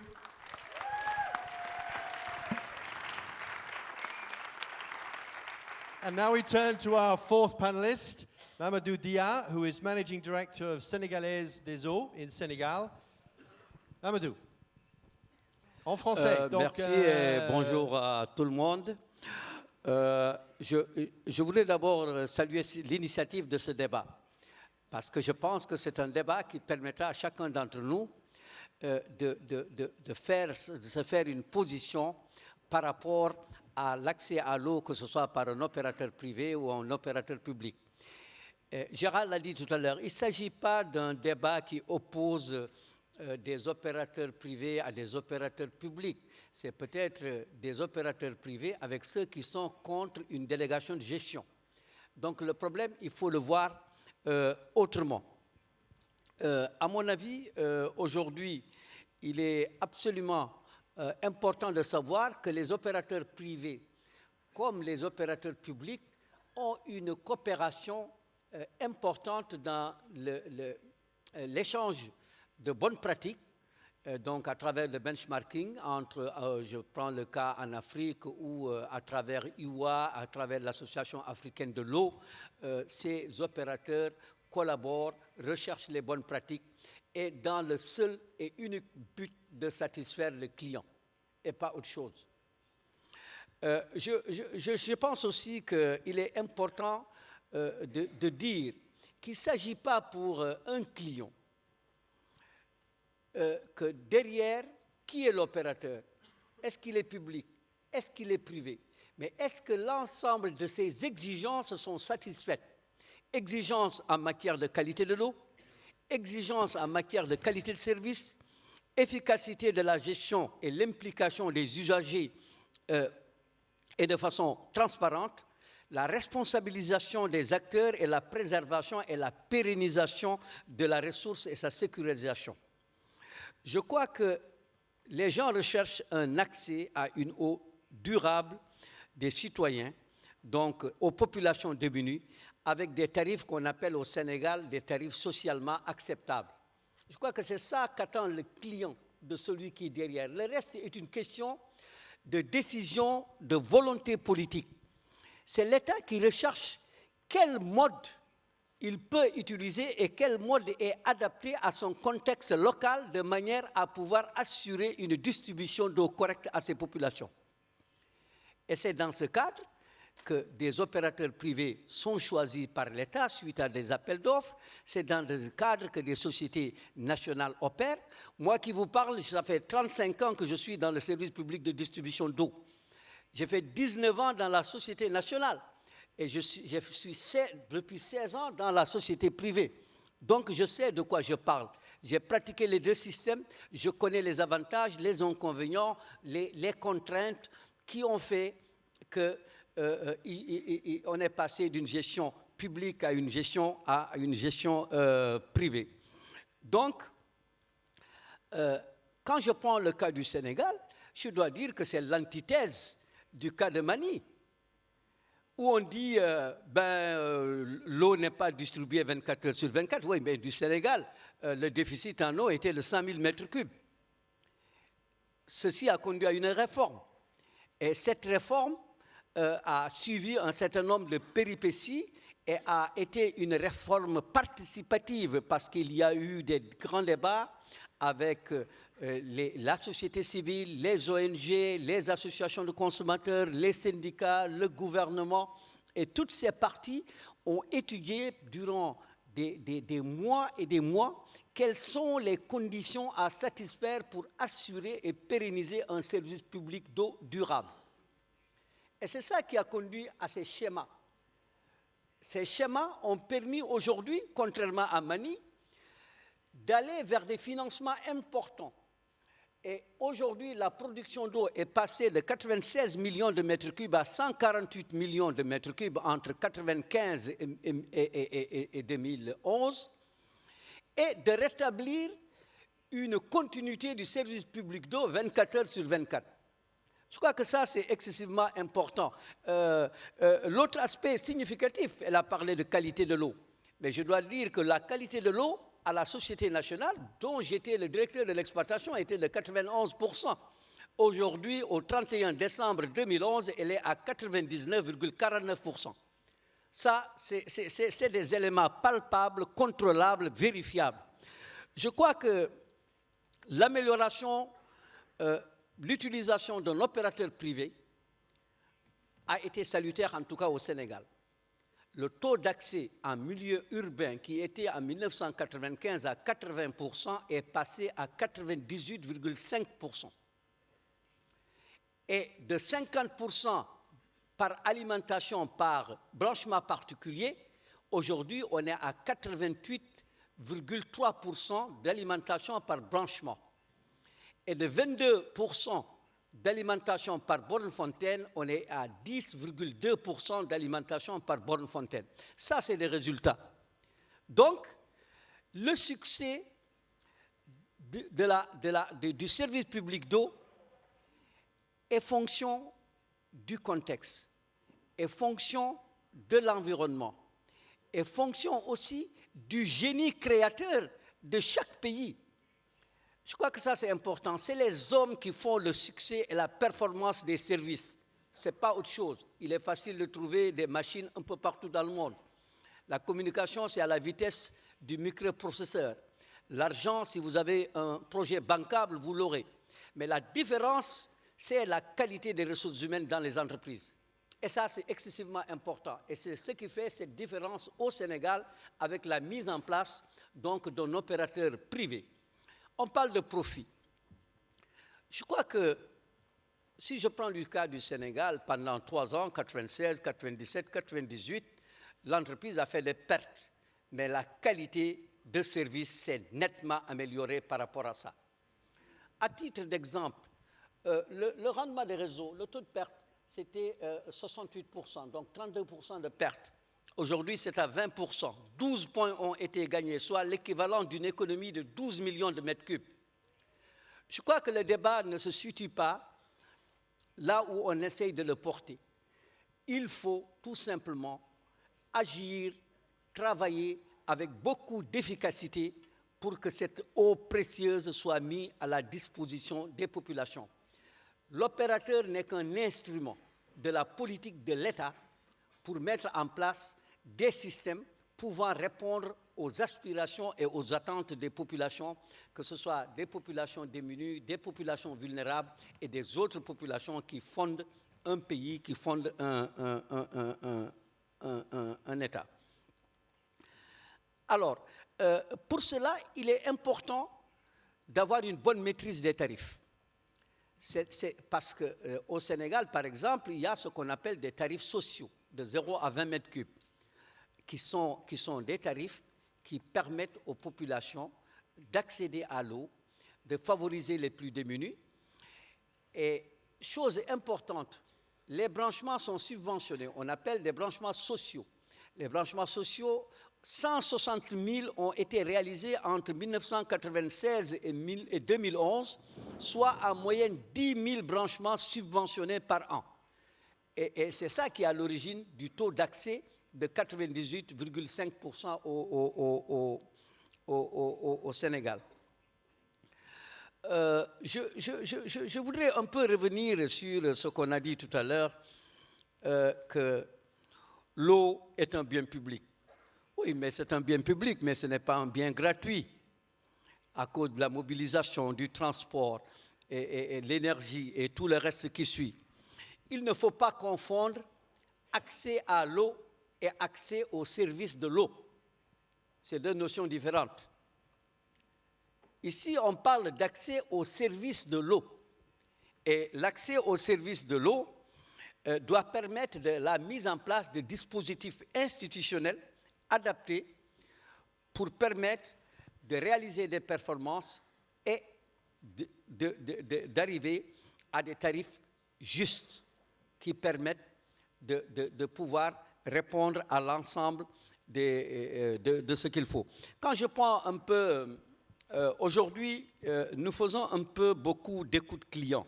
And now we turn to our fourth panelist, Mamadou Dia, who is Managing Director of Sénégalaise des Eaux in Sénégal. Mamadou, en français. Donc, merci et bonjour à tout le monde. Je voudrais d'abord saluer l'initiative de ce débat, parce que je pense que c'est un débat qui permettra à chacun d'entre nous de se faire une position par rapport à l'accès à l'eau, que ce soit par un opérateur privé ou un opérateur public. Gérald l'a dit tout à l'heure, il ne s'agit pas d'un débat qui oppose des opérateurs privés à des opérateurs publics. C'est peut-être des opérateurs privés avec ceux qui sont contre une délégation de gestion. Donc le problème, il faut le voir autrement. À mon avis, aujourd'hui, il est absolument important de savoir que les opérateurs privés, comme les opérateurs publics, ont une coopération importante dans l'échange de bonnes pratiques, donc à travers le benchmarking entre, je prends le cas en Afrique ou à travers IWA, à travers l'Association africaine de l'eau, ces opérateurs collaborent, recherchent les bonnes pratiques et dans le seul et unique but de satisfaire le client et pas autre chose. Je pense aussi qu'il est important de dire qu'il ne s'agit pas pour un client que derrière, qui est l'opérateur? Est-ce qu'il est public? Est-ce qu'il est privé? Mais est-ce que l'ensemble de ces exigences sont satisfaites? Exigences en matière de qualité de l'eau, exigences en matière de qualité de service, efficacité de la gestion et l'implication des usagers et de façon transparente, la responsabilisation des acteurs et la préservation et la pérennisation de la ressource et sa sécurisation. Je crois que les gens recherchent un accès à une eau durable des citoyens, donc aux populations démunies, avec des tarifs qu'on appelle au Sénégal des tarifs socialement acceptables. Je crois que c'est ça qu'attend le client de celui qui est derrière. Le reste est une question de décision, de volonté politique. C'est l'État qui recherche quel mode il peut utiliser et quel mode est adapté à son contexte local de manière à pouvoir assurer une distribution d'eau correcte à ses populations. Et c'est dans ce cadre que des opérateurs privés sont choisis par l'État suite à des appels d'offres. C'est dans ce cadre que des sociétés nationales opèrent. Moi qui vous parle, ça fait 35 ans que je suis dans le service public de distribution d'eau. J'ai fait 19 ans dans la société nationale. Et je suis depuis 16 ans dans la société privée. Donc, je sais de quoi je parle. J'ai pratiqué les deux systèmes. Je connais les avantages, les inconvénients, les contraintes qui ont fait qu'on est passé d'une gestion publique à une gestion privée. Donc, quand je prends le cas du Sénégal, je dois dire que c'est l'antithèse du cas de Mani, où on dit l'eau n'est pas distribuée 24 heures sur 24. Oui, mais du Sénégal, le déficit en eau était de 100 000 mètres cubes. Ceci a conduit à une réforme. Et cette réforme a suivi un certain nombre de péripéties et a été une réforme participative parce qu'il y a eu des grands débats avec la société civile, les ONG, les associations de consommateurs, les syndicats, le gouvernement. Et toutes ces parties ont étudié durant des mois et des mois quelles sont les conditions à satisfaire pour assurer et pérenniser un service public d'eau durable. Et c'est ça qui a conduit à ces schémas. Ces schémas ont permis aujourd'hui, contrairement à Mani, d'aller vers des financements importants. Et aujourd'hui, la production d'eau est passée de 96 millions de mètres cubes à 148 millions de mètres cubes entre 1995 et 2011, et de rétablir une continuité du service public d'eau 24 heures sur 24. Je crois que ça, c'est excessivement important. L'autre aspect significatif, elle a parlé de qualité de l'eau. Mais je dois dire que la qualité de l'eau à la Société nationale, dont j'étais le directeur de l'exploitation, était de 91%. Aujourd'hui, au 31 décembre 2011, elle est à 99,49%. Ça, c'est des éléments palpables, contrôlables, vérifiables. Je crois que l'amélioration, l'utilisation d'un opérateur privé a été salutaire, en tout cas au Sénégal. Le taux d'accès en milieu urbain, qui était en 1995 à 80%, est passé à 98,5%. Et de 50% par alimentation par branchement particulier, aujourd'hui on est à 88,3% d'alimentation par branchement. Et de 22% d'alimentation par borne-fontaine, on est à 10,2% d'alimentation par borne-fontaine. Ça, c'est des résultats. Donc, le succès du service public d'eau est fonction du contexte, est fonction de l'environnement, est fonction aussi du génie créateur de chaque pays. Je crois que ça, c'est important. C'est les hommes qui font le succès et la performance des services. Ce n'est pas autre chose. Il est facile de trouver des machines un peu partout dans le monde. La communication, c'est à la vitesse du microprocesseur. L'argent, si vous avez un projet bancable, vous l'aurez. Mais la différence, c'est la qualité des ressources humaines dans les entreprises. Et ça, c'est excessivement important. Et c'est ce qui fait cette différence au Sénégal avec la mise en place donc, d'un opérateur privé. On parle de profit. Je crois que si je prends le cas du Sénégal, pendant 3 ans, 96, 97, 98, l'entreprise a fait des pertes. Mais la qualité de service s'est nettement améliorée par rapport à ça. À titre d'exemple, le rendement des réseaux, le taux de perte, c'était 68%, donc 32% de perte. Aujourd'hui, c'est à 20%. 12 points ont été gagnés, soit l'équivalent d'une économie de 12 millions de mètres cubes. Je crois que le débat ne se situe pas là où on essaye de le porter. Il faut tout simplement agir, travailler avec beaucoup d'efficacité pour que cette eau précieuse soit mise à la disposition des populations. L'opérateur n'est qu'un instrument de la politique de l'État pour mettre en place des systèmes pouvant répondre aux aspirations et aux attentes des populations, que ce soit des populations démunies, des populations vulnérables et des autres populations qui fondent un pays, qui fondent un État. Alors, pour cela, il est important d'avoir une bonne maîtrise des tarifs. C'est parce qu'au Sénégal, par exemple, il y a ce qu'on appelle des tarifs sociaux, de 0 à 20 mètres cubes, qui sont des tarifs qui permettent aux populations d'accéder à l'eau, de favoriser les plus démunis. Et chose importante, les branchements sont subventionnés. On appelle des branchements sociaux. Les branchements sociaux, 160 000 ont été réalisés entre 1996 et 2011, soit en moyenne 10 000 branchements subventionnés par an. Et c'est ça qui est à l'origine du taux d'accès de 98,5% au Sénégal. Je voudrais un peu revenir sur ce qu'on a dit tout à l'heure que l'eau est un bien public. Oui, mais c'est un bien public, mais ce n'est pas un bien gratuit à cause de la mobilisation, du transport et l'énergie et tout le reste qui suit. Il ne faut pas confondre accès à l'eau et accès au service de l'eau. C'est deux notions différentes. Ici, on parle d'accès au service de l'eau. Et l'accès au service de l'eau doit permettre de la mise en place de dispositifs institutionnels adaptés pour permettre de réaliser des performances et d'arriver à des tarifs justes qui permettent de pouvoir répondre à l'ensemble de ce qu'il faut. Quand je prends un peu, aujourd'hui, nous faisons un peu beaucoup d'écoute client.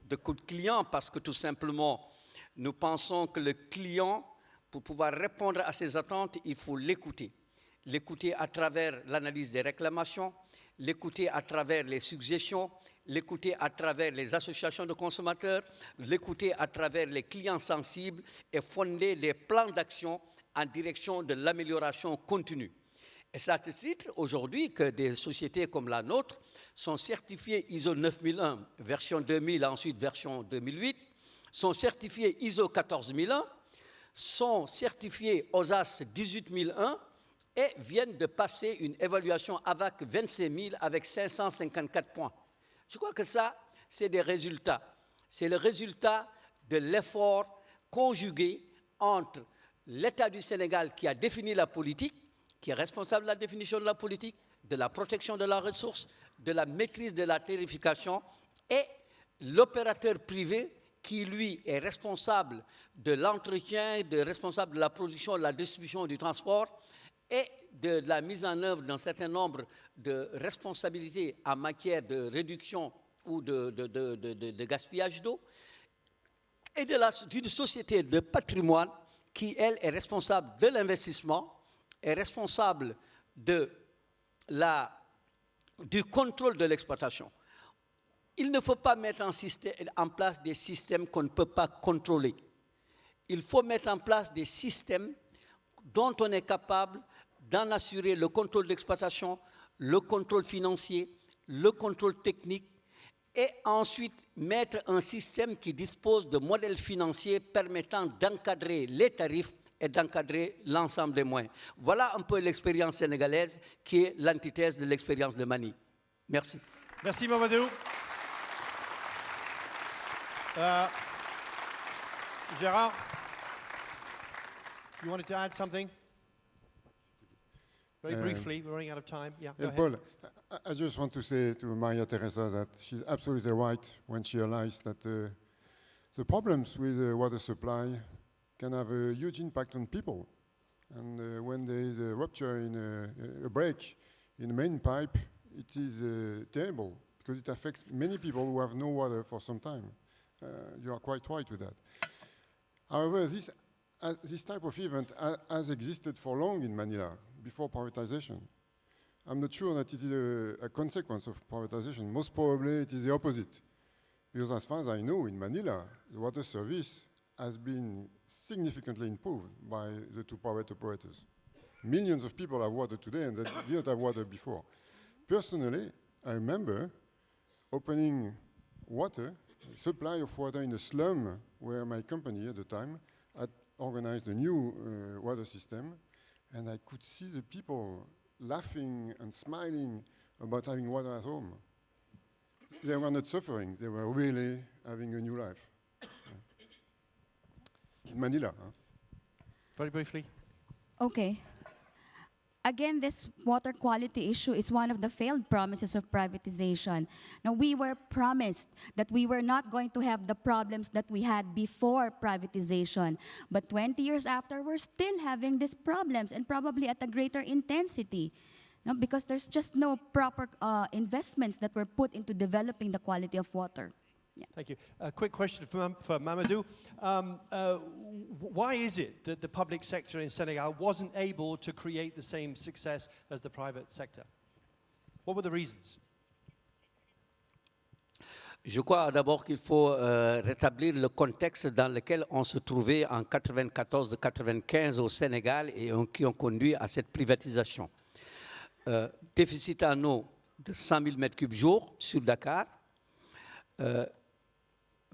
D'écoute client parce que tout simplement, nous pensons que le client, pour pouvoir répondre à ses attentes, il faut l'écouter. L'écouter à travers l'analyse des réclamations, l'écouter à travers les suggestions, l'écouter à travers les associations de consommateurs, l'écouter à travers les clients sensibles et fonder des plans d'action en direction de l'amélioration continue. Et ça se titre aujourd'hui que des sociétés comme la nôtre sont certifiées ISO 9001, version 2000, ensuite version 2008, sont certifiées ISO 14001, sont certifiées OSAS 18001 et viennent de passer une évaluation AVAC 25000 avec 554 points. Je crois que ça, c'est des résultats. C'est le résultat de l'effort conjugué entre l'État du Sénégal qui a défini la politique, qui est responsable de la définition de la politique, de la protection de la ressource, de la maîtrise de la tarification, et l'opérateur privé qui, lui, est responsable de l'entretien, responsable de la production, de la distribution et du transport, et de la mise en œuvre d'un certain nombre de responsabilités en matière de réduction ou de gaspillage d'eau, et d'une société de patrimoine qui, elle, est responsable de l'investissement, est responsable du contrôle de l'exploitation. Il ne faut pas mettre en place des systèmes qu'on ne peut pas contrôler. Il faut mettre en place des systèmes dont on est capable d'en assurer le contrôle d'exploitation, le contrôle financier, le contrôle technique, et ensuite mettre un système qui dispose de modèles financiers permettant d'encadrer les tarifs et d'encadrer l'ensemble des moyens. Voilà un peu l'expérience sénégalaise qui est l'antithèse de l'expérience de Mani. Merci. Merci Mamadou. Gérard, you wanted to add something? Very briefly, we're running out of time. Yeah, go ahead. Paul, I just want to say to Maria Teresa that she's absolutely right when she realized that the problems with water supply can have a huge impact on people. And when there is a rupture in a break in the main pipe, it is terrible because it affects many people who have no water for some time. You are quite right with that. However, this type of event has existed for long in Manila, before privatization. I'm not sure that it is a consequence of privatization. Most probably it is the opposite. Because as far as I know, in Manila, the water service has been significantly improved by the two private operators. Millions of people have water today and they didn't have water before. Personally, I remember opening supply of water in a slum where my company at the time had organized a new water system, and I could see the people laughing and smiling about having water at home. They were not suffering, they were really having a new life. In Manila. Huh? Very briefly. Okay. Again, this water quality issue is one of the failed promises of privatization. Now, we were promised that we were not going to have the problems that we had before privatization. But 20 years after, we're still having these problems, and probably at a greater intensity. No, because there's just no proper investments that were put into developing the quality of water. Yeah. Thank you. A quick question for Mamadou. Why is it that the public sector in Senegal wasn't able to create the same success as the private sector? What were the reasons? Je crois d'abord qu'il faut rétablir le contexte dans lequel on se trouvait en 94-95 au Sénégal et qui ont conduit à cette privatisation. Déficit en eau de 100 000 m3 jour sur Dakar,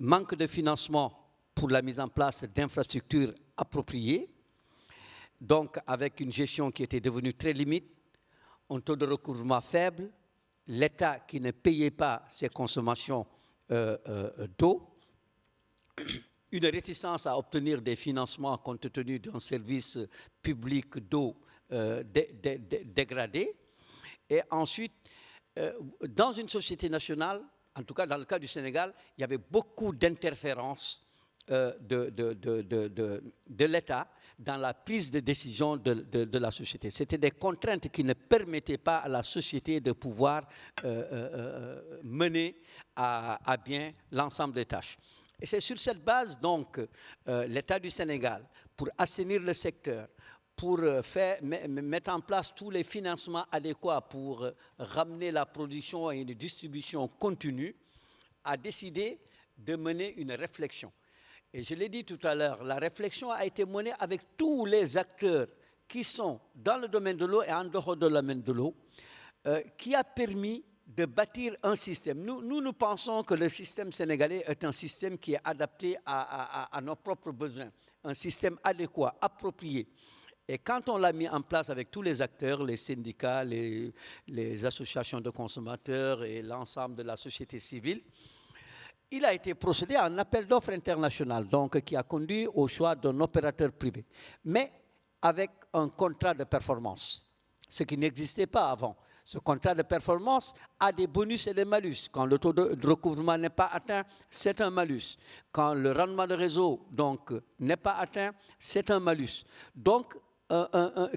manque de financement pour la mise en place d'infrastructures appropriées, donc avec une gestion qui était devenue très limite, un taux de recouvrement faible, l'État qui ne payait pas ses consommations d'eau, une réticence à obtenir des financements compte tenu d'un service public d'eau dégradé, et ensuite, dans une société nationale, en tout cas dans le cas du Sénégal, il y avait beaucoup d'interférences de l'État dans la prise de décision de la société. C'était des contraintes qui ne permettaient pas à la société de pouvoir mener à bien l'ensemble des tâches. Et c'est sur cette base, donc, l'État du Sénégal, pour assainir le secteur, pour mettre en place tous les financements adéquats pour ramener la production à une distribution continue, a décidé de mener une réflexion. Et je l'ai dit tout à l'heure, la réflexion a été menée avec tous les acteurs qui sont dans le domaine de l'eau et en dehors de domaine de l'eau, qui a permis de bâtir un système. Nous pensons que le système sénégalais est un système qui est adapté à nos propres besoins, un système adéquat, approprié. Et quand on l'a mis en place avec tous les acteurs, les syndicats, les associations de consommateurs et l'ensemble de la société civile, il a été procédé à un appel d'offres international, donc qui a conduit au choix d'un opérateur privé, mais avec un contrat de performance, ce qui n'existait pas avant. Ce contrat de performance a des bonus et des malus. Quand le taux de recouvrement n'est pas atteint, c'est un malus. Quand le rendement de réseau n'est pas atteint, c'est un malus. Donc,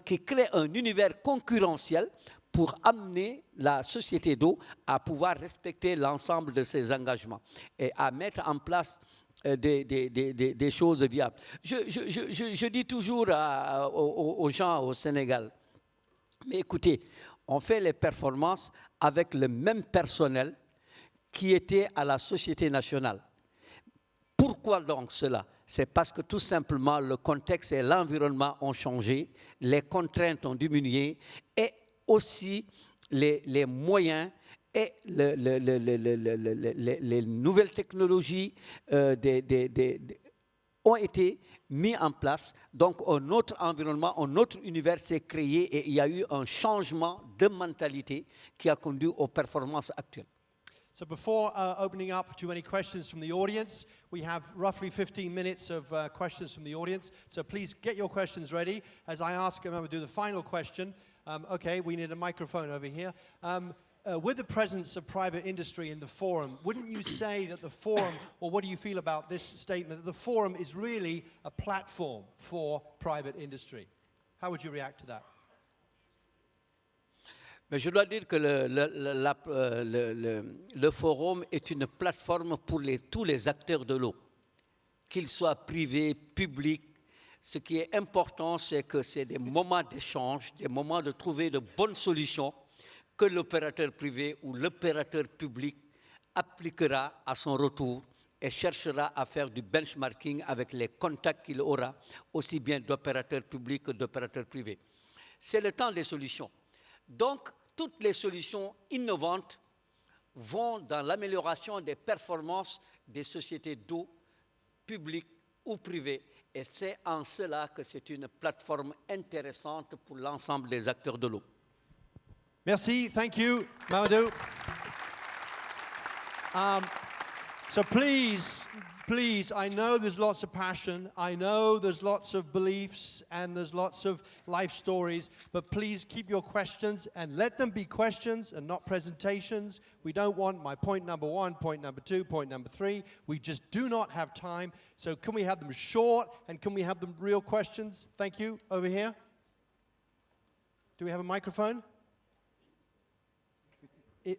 qui crée un univers concurrentiel pour amener la société d'eau à pouvoir respecter l'ensemble de ses engagements et à mettre en place des choses viables. Je dis toujours aux gens au Sénégal, mais écoutez, on fait les performances avec le même personnel qui était à la Société nationale. Pourquoi donc cela? C'est parce que tout simplement le contexte et l'environnement ont changé, les contraintes ont diminué et aussi les moyens et les nouvelles technologies ont été mis en place. Donc un autre environnement, un autre univers s'est créé et il y a eu un changement de mentalité qui a conduit aux performances actuelles. So before opening up to any questions from the audience, we have roughly 15 minutes of questions from the audience. So please get your questions ready. As I ask, I'm going to do the final question. Okay, we need a microphone over here. With the presence of private industry in the forum, wouldn't you say that the forum, or what do you feel about this statement, that the forum is really a platform for private industry? How would you react to that? Mais je dois dire que le forum est une plateforme pour tous les acteurs de l'eau, qu'ils soient privés, publics. Ce qui est important, c'est que c'est des moments d'échange, des moments de trouver de bonnes solutions que l'opérateur privé ou l'opérateur public appliquera à son retour et cherchera à faire du benchmarking avec les contacts qu'il aura, aussi bien d'opérateurs publics que d'opérateurs privés. C'est le temps des solutions. Donc, toutes les solutions innovantes vont dans l'amélioration des performances des sociétés d'eau, publiques ou privées. Et c'est en cela que c'est une plateforme intéressante pour l'ensemble des acteurs de l'eau. Merci, thank you, Mamadou. So please, I know there's lots of passion, I know there's lots of beliefs and there's lots of life stories, but please keep your questions and let them be questions and not presentations. We don't want my point number 1, point number 2, point number 3. We just do not have time. So can we have them short and can we have them real questions? Thank you. Over here. Do we have a microphone?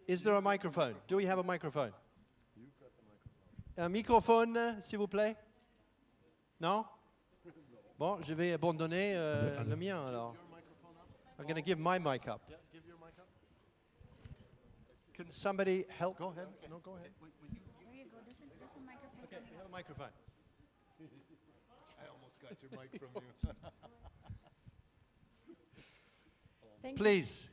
Is there a microphone? Do we have a microphone? Un microphone, s'il vous plaît? Non? Bon, je vais abandonner le mien alors. I'm going to give my mic up. Yeah, give your mic up. Can somebody help? Go ahead. No, go ahead. Okay, we have a microphone. I almost got your mic from you. Thank you. Please.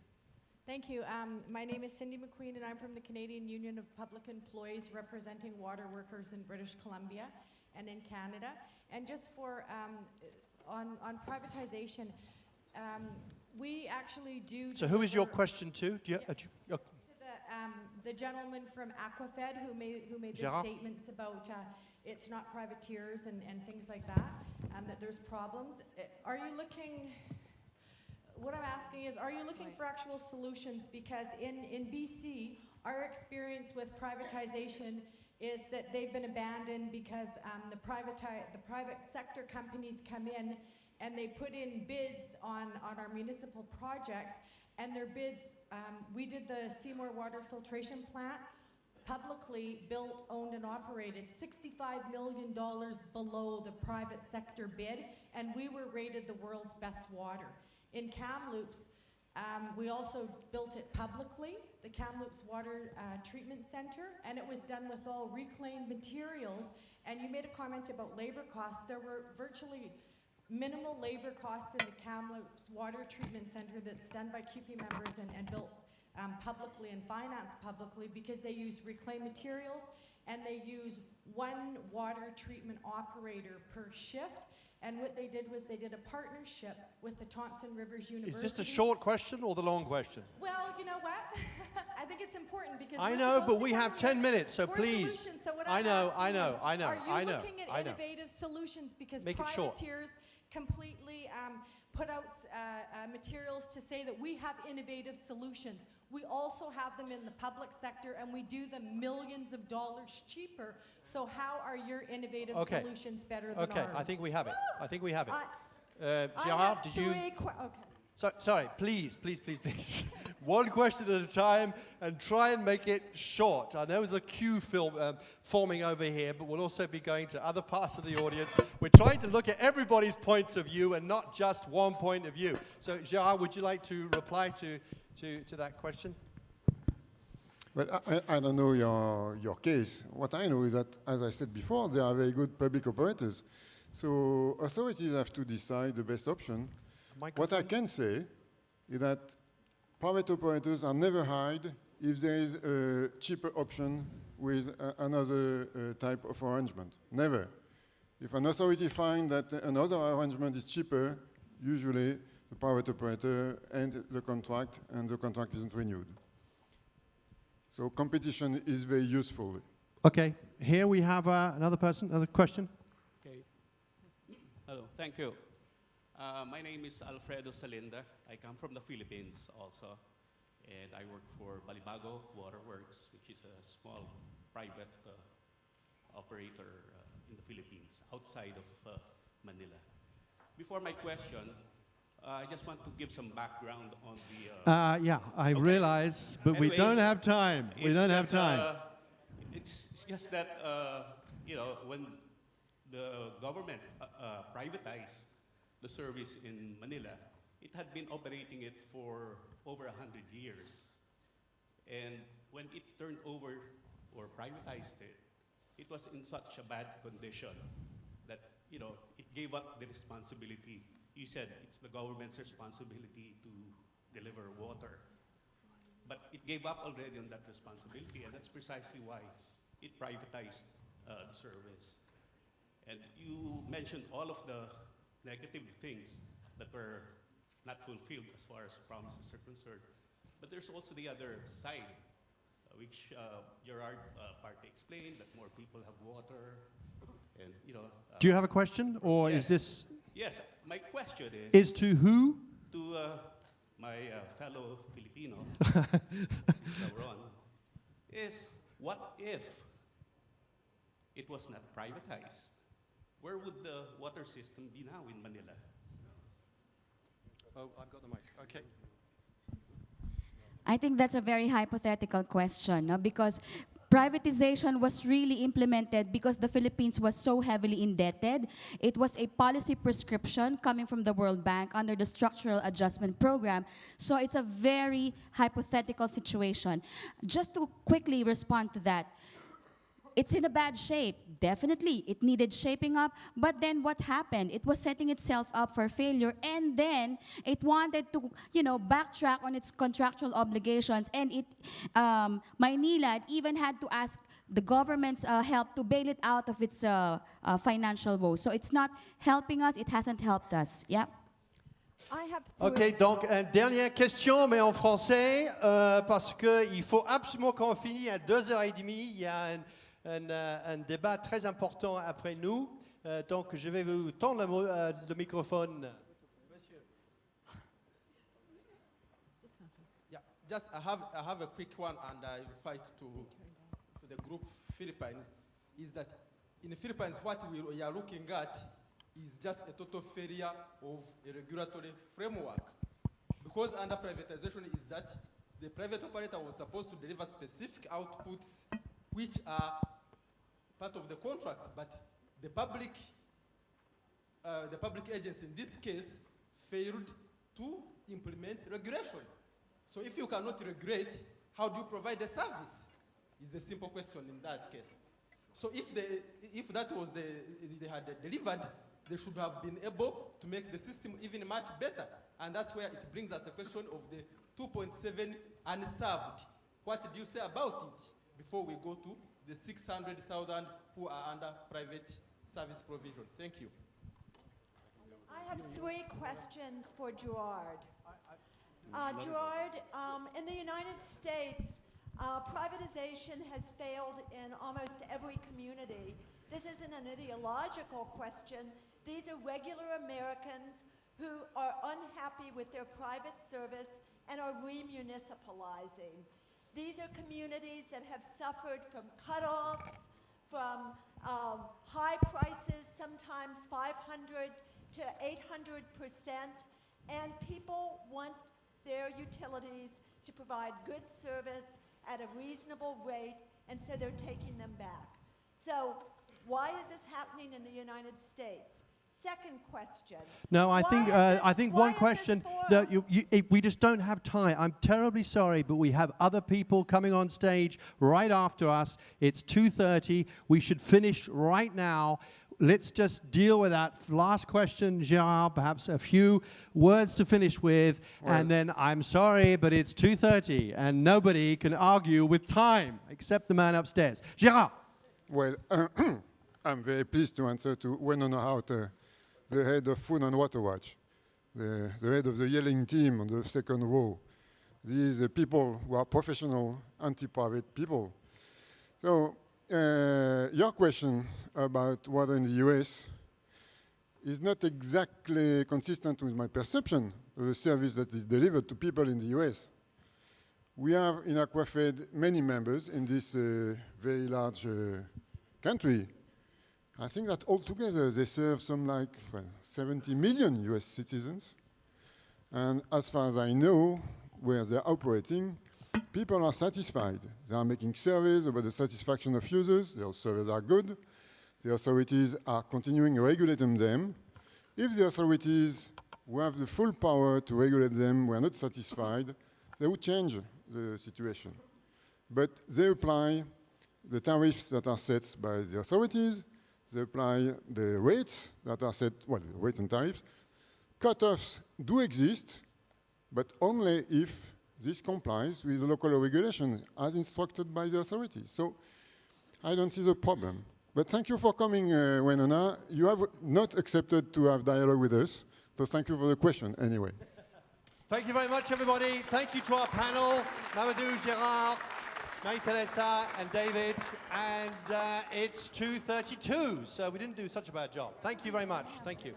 Thank you. My name is Cindy McQueen, and I'm from the Canadian Union of Public Employees representing water workers in British Columbia and in Canada. And just for, on privatization, we actually do... So who is your deliver question to? Do you, Yeah. your- to the gentleman from Aquafed who made the Gerard? statements about it's not privateers and things like that, that there's problems. Are you looking... What I'm asking is, are you looking for actual solutions? Because in BC, our experience with privatization is that they've been abandoned because the private sector companies come in and they put in bids on our municipal projects, and their bids, we did the Seymour Water Filtration Plant, publicly built, owned, and operated, $65 million below the private sector bid, and we were rated the world's best water. In Kamloops, we also built it publicly, the Kamloops Water Treatment Center, and it was done with all reclaimed materials. And you made a comment about labor costs. There were virtually minimal labor costs in the Kamloops Water Treatment Center that's done by CUPE members and built publicly and financed publicly, because they use reclaimed materials and they use one water treatment operator per shift. And what they did was they did a partnership with the Thompson Rivers University. Is this the short question or the long question? Well, you know what? I think it's important because I we're know, supposed but to we come have here 10 minutes, so for please. solutions. So what I I'm know, asking I know, you, I know, are you I know, looking at I know. innovative solutions? Because Make it short. privateers completely put out materials to say that we have innovative solutions. We also have them in the public sector, and we do them millions of dollars cheaper. So how are your innovative Okay. solutions better than Okay, ours? I think we have it. I think we have it. I Gerard, have did you... okay. Sorry, please. One question at a time, and try and make it short. I know there's a queue forming over here, but we'll also be going to other parts of the audience. We're trying to look at everybody's points of view and not just one point of view. So, Gerard, would you like to reply to that question? Well, I don't know your case. What I know is that, as I said before, they are very good public operators. So authorities have to decide the best option. What I can say is that private operators are never hired if there is a cheaper option with another type of arrangement. Never. If an authority finds that another arrangement is cheaper, usually the private operator ends the contract and the contract isn't renewed. So competition is very useful. Okay, here we have another person, another question. Okay. Hello, thank you. My name is Alfredo Salinda. I come from the Philippines also, and I work for Balibago Waterworks, which is a small private operator in the Philippines, outside of Manila. Before my question, I just want to give some background on the... Yeah, I Okay. realize, but we Anyway, don't have time. We it's don't have just, time. It's just that, when the government privatized the service in Manila, it had been operating it for over 100 years. And when it turned over or privatized it, it was in such a bad condition that, it gave up the responsibility. You said it's the government's responsibility to deliver water. But it gave up already on that responsibility, and that's precisely why it privatized the service. And you mentioned all of the negative things that were not fulfilled as far as promises are concerned. But there's also the other side, which Gerard partly explained, that more people have water, and Do you have a question, or yes. is this Yes, my question is to who? to my fellow Filipino, Ron, is what if it was not privatized? Where would the water system be now in Manila? Oh, I've got the mic. Okay. I think that's a very hypothetical question, no? Because privatization was really implemented because the Philippines was so heavily indebted. It was a policy prescription coming from the World Bank under the Structural Adjustment Program. So it's a very hypothetical situation. Just to quickly respond to that, it's in a bad shape. Definitely, it needed shaping up. But then what happened? It was setting itself up for failure, and then it wanted to, backtrack on its contractual obligations. And Maynila even had to ask the government's help to bail it out of its financial woes. So it's not helping us. It hasn't helped us. Yeah. I have OK, donc, dernière question, mais en français, parce qu'il faut absolument qu'on finisse à 2h30. Il y a un débat très important après nous. Donc, je vais vous tendre le microphone. Monsieur. Yeah, just I have a quick one, and I fight to the group Philippines. Is that in the Philippines, what we are looking at is just a total failure of a regulatory framework. Because under privatization is that the private operator was supposed to deliver specific outputs which are part of the contract, but the public agency in this case failed to implement regulation. So if you cannot regulate, how do you provide a service? Is a simple question in that case. So if that was they had delivered, they should have been able to make the system even much better. And that's where it brings us the question of the 2.7 unserved. What do you say about it before we go to the 600,000 who are under private service provision? Thank you. I have 3 questions for Gerard. Gerard, in the United States, privatization has failed in almost every community. This isn't an ideological question. These are regular Americans who are unhappy with their private service and are remunicipalizing. These are communities that have suffered from cutoffs, from high prices, sometimes 500 to 800%, and people want their utilities to provide good service at a reasonable rate, and so they're taking them back. So why is this happening in the United States? Second question. No, I think one question that we just don't have time. I'm terribly sorry, but we have other people coming on stage right after us. It's 2:30. We should finish right now. Let's just deal with that last question, Gerard, perhaps a few words to finish with, and then I'm sorry, but it's 2:30, and nobody can argue with time except the man upstairs. Gerard. Well, I'm very pleased to answer to Wenonah Hout, the head of Food and Water Watch, the head of the yelling team on the second row. These are people who are professional, anti-private people. So your question about water in the US is not exactly consistent with my perception of the service that is delivered to people in the US. We have in Aquafed many members in this very large country. I think that altogether they serve some 70 million US citizens. And as far as I know, where they're operating, people are satisfied. They are making surveys about the satisfaction of users. Their surveys are good. The authorities are continuing regulating them. If the authorities who have the full power to regulate them were not satisfied, they would change the situation. But they apply the tariffs that are set by the authorities. They apply the rates that are set, well, the rates and tariffs. Cutoffs do exist, but only if this complies with the local regulation as instructed by the authorities. So I don't see the problem. But thank you for coming, Wenonah. You have not accepted to have dialogue with us, so thank you for the question anyway. Thank you very much, everybody. Thank you to our panel, Mamadou, Gerard, Marie-Theresa, and David. And it's 2:32, so we didn't do such a bad job. Thank you very much. Thank you.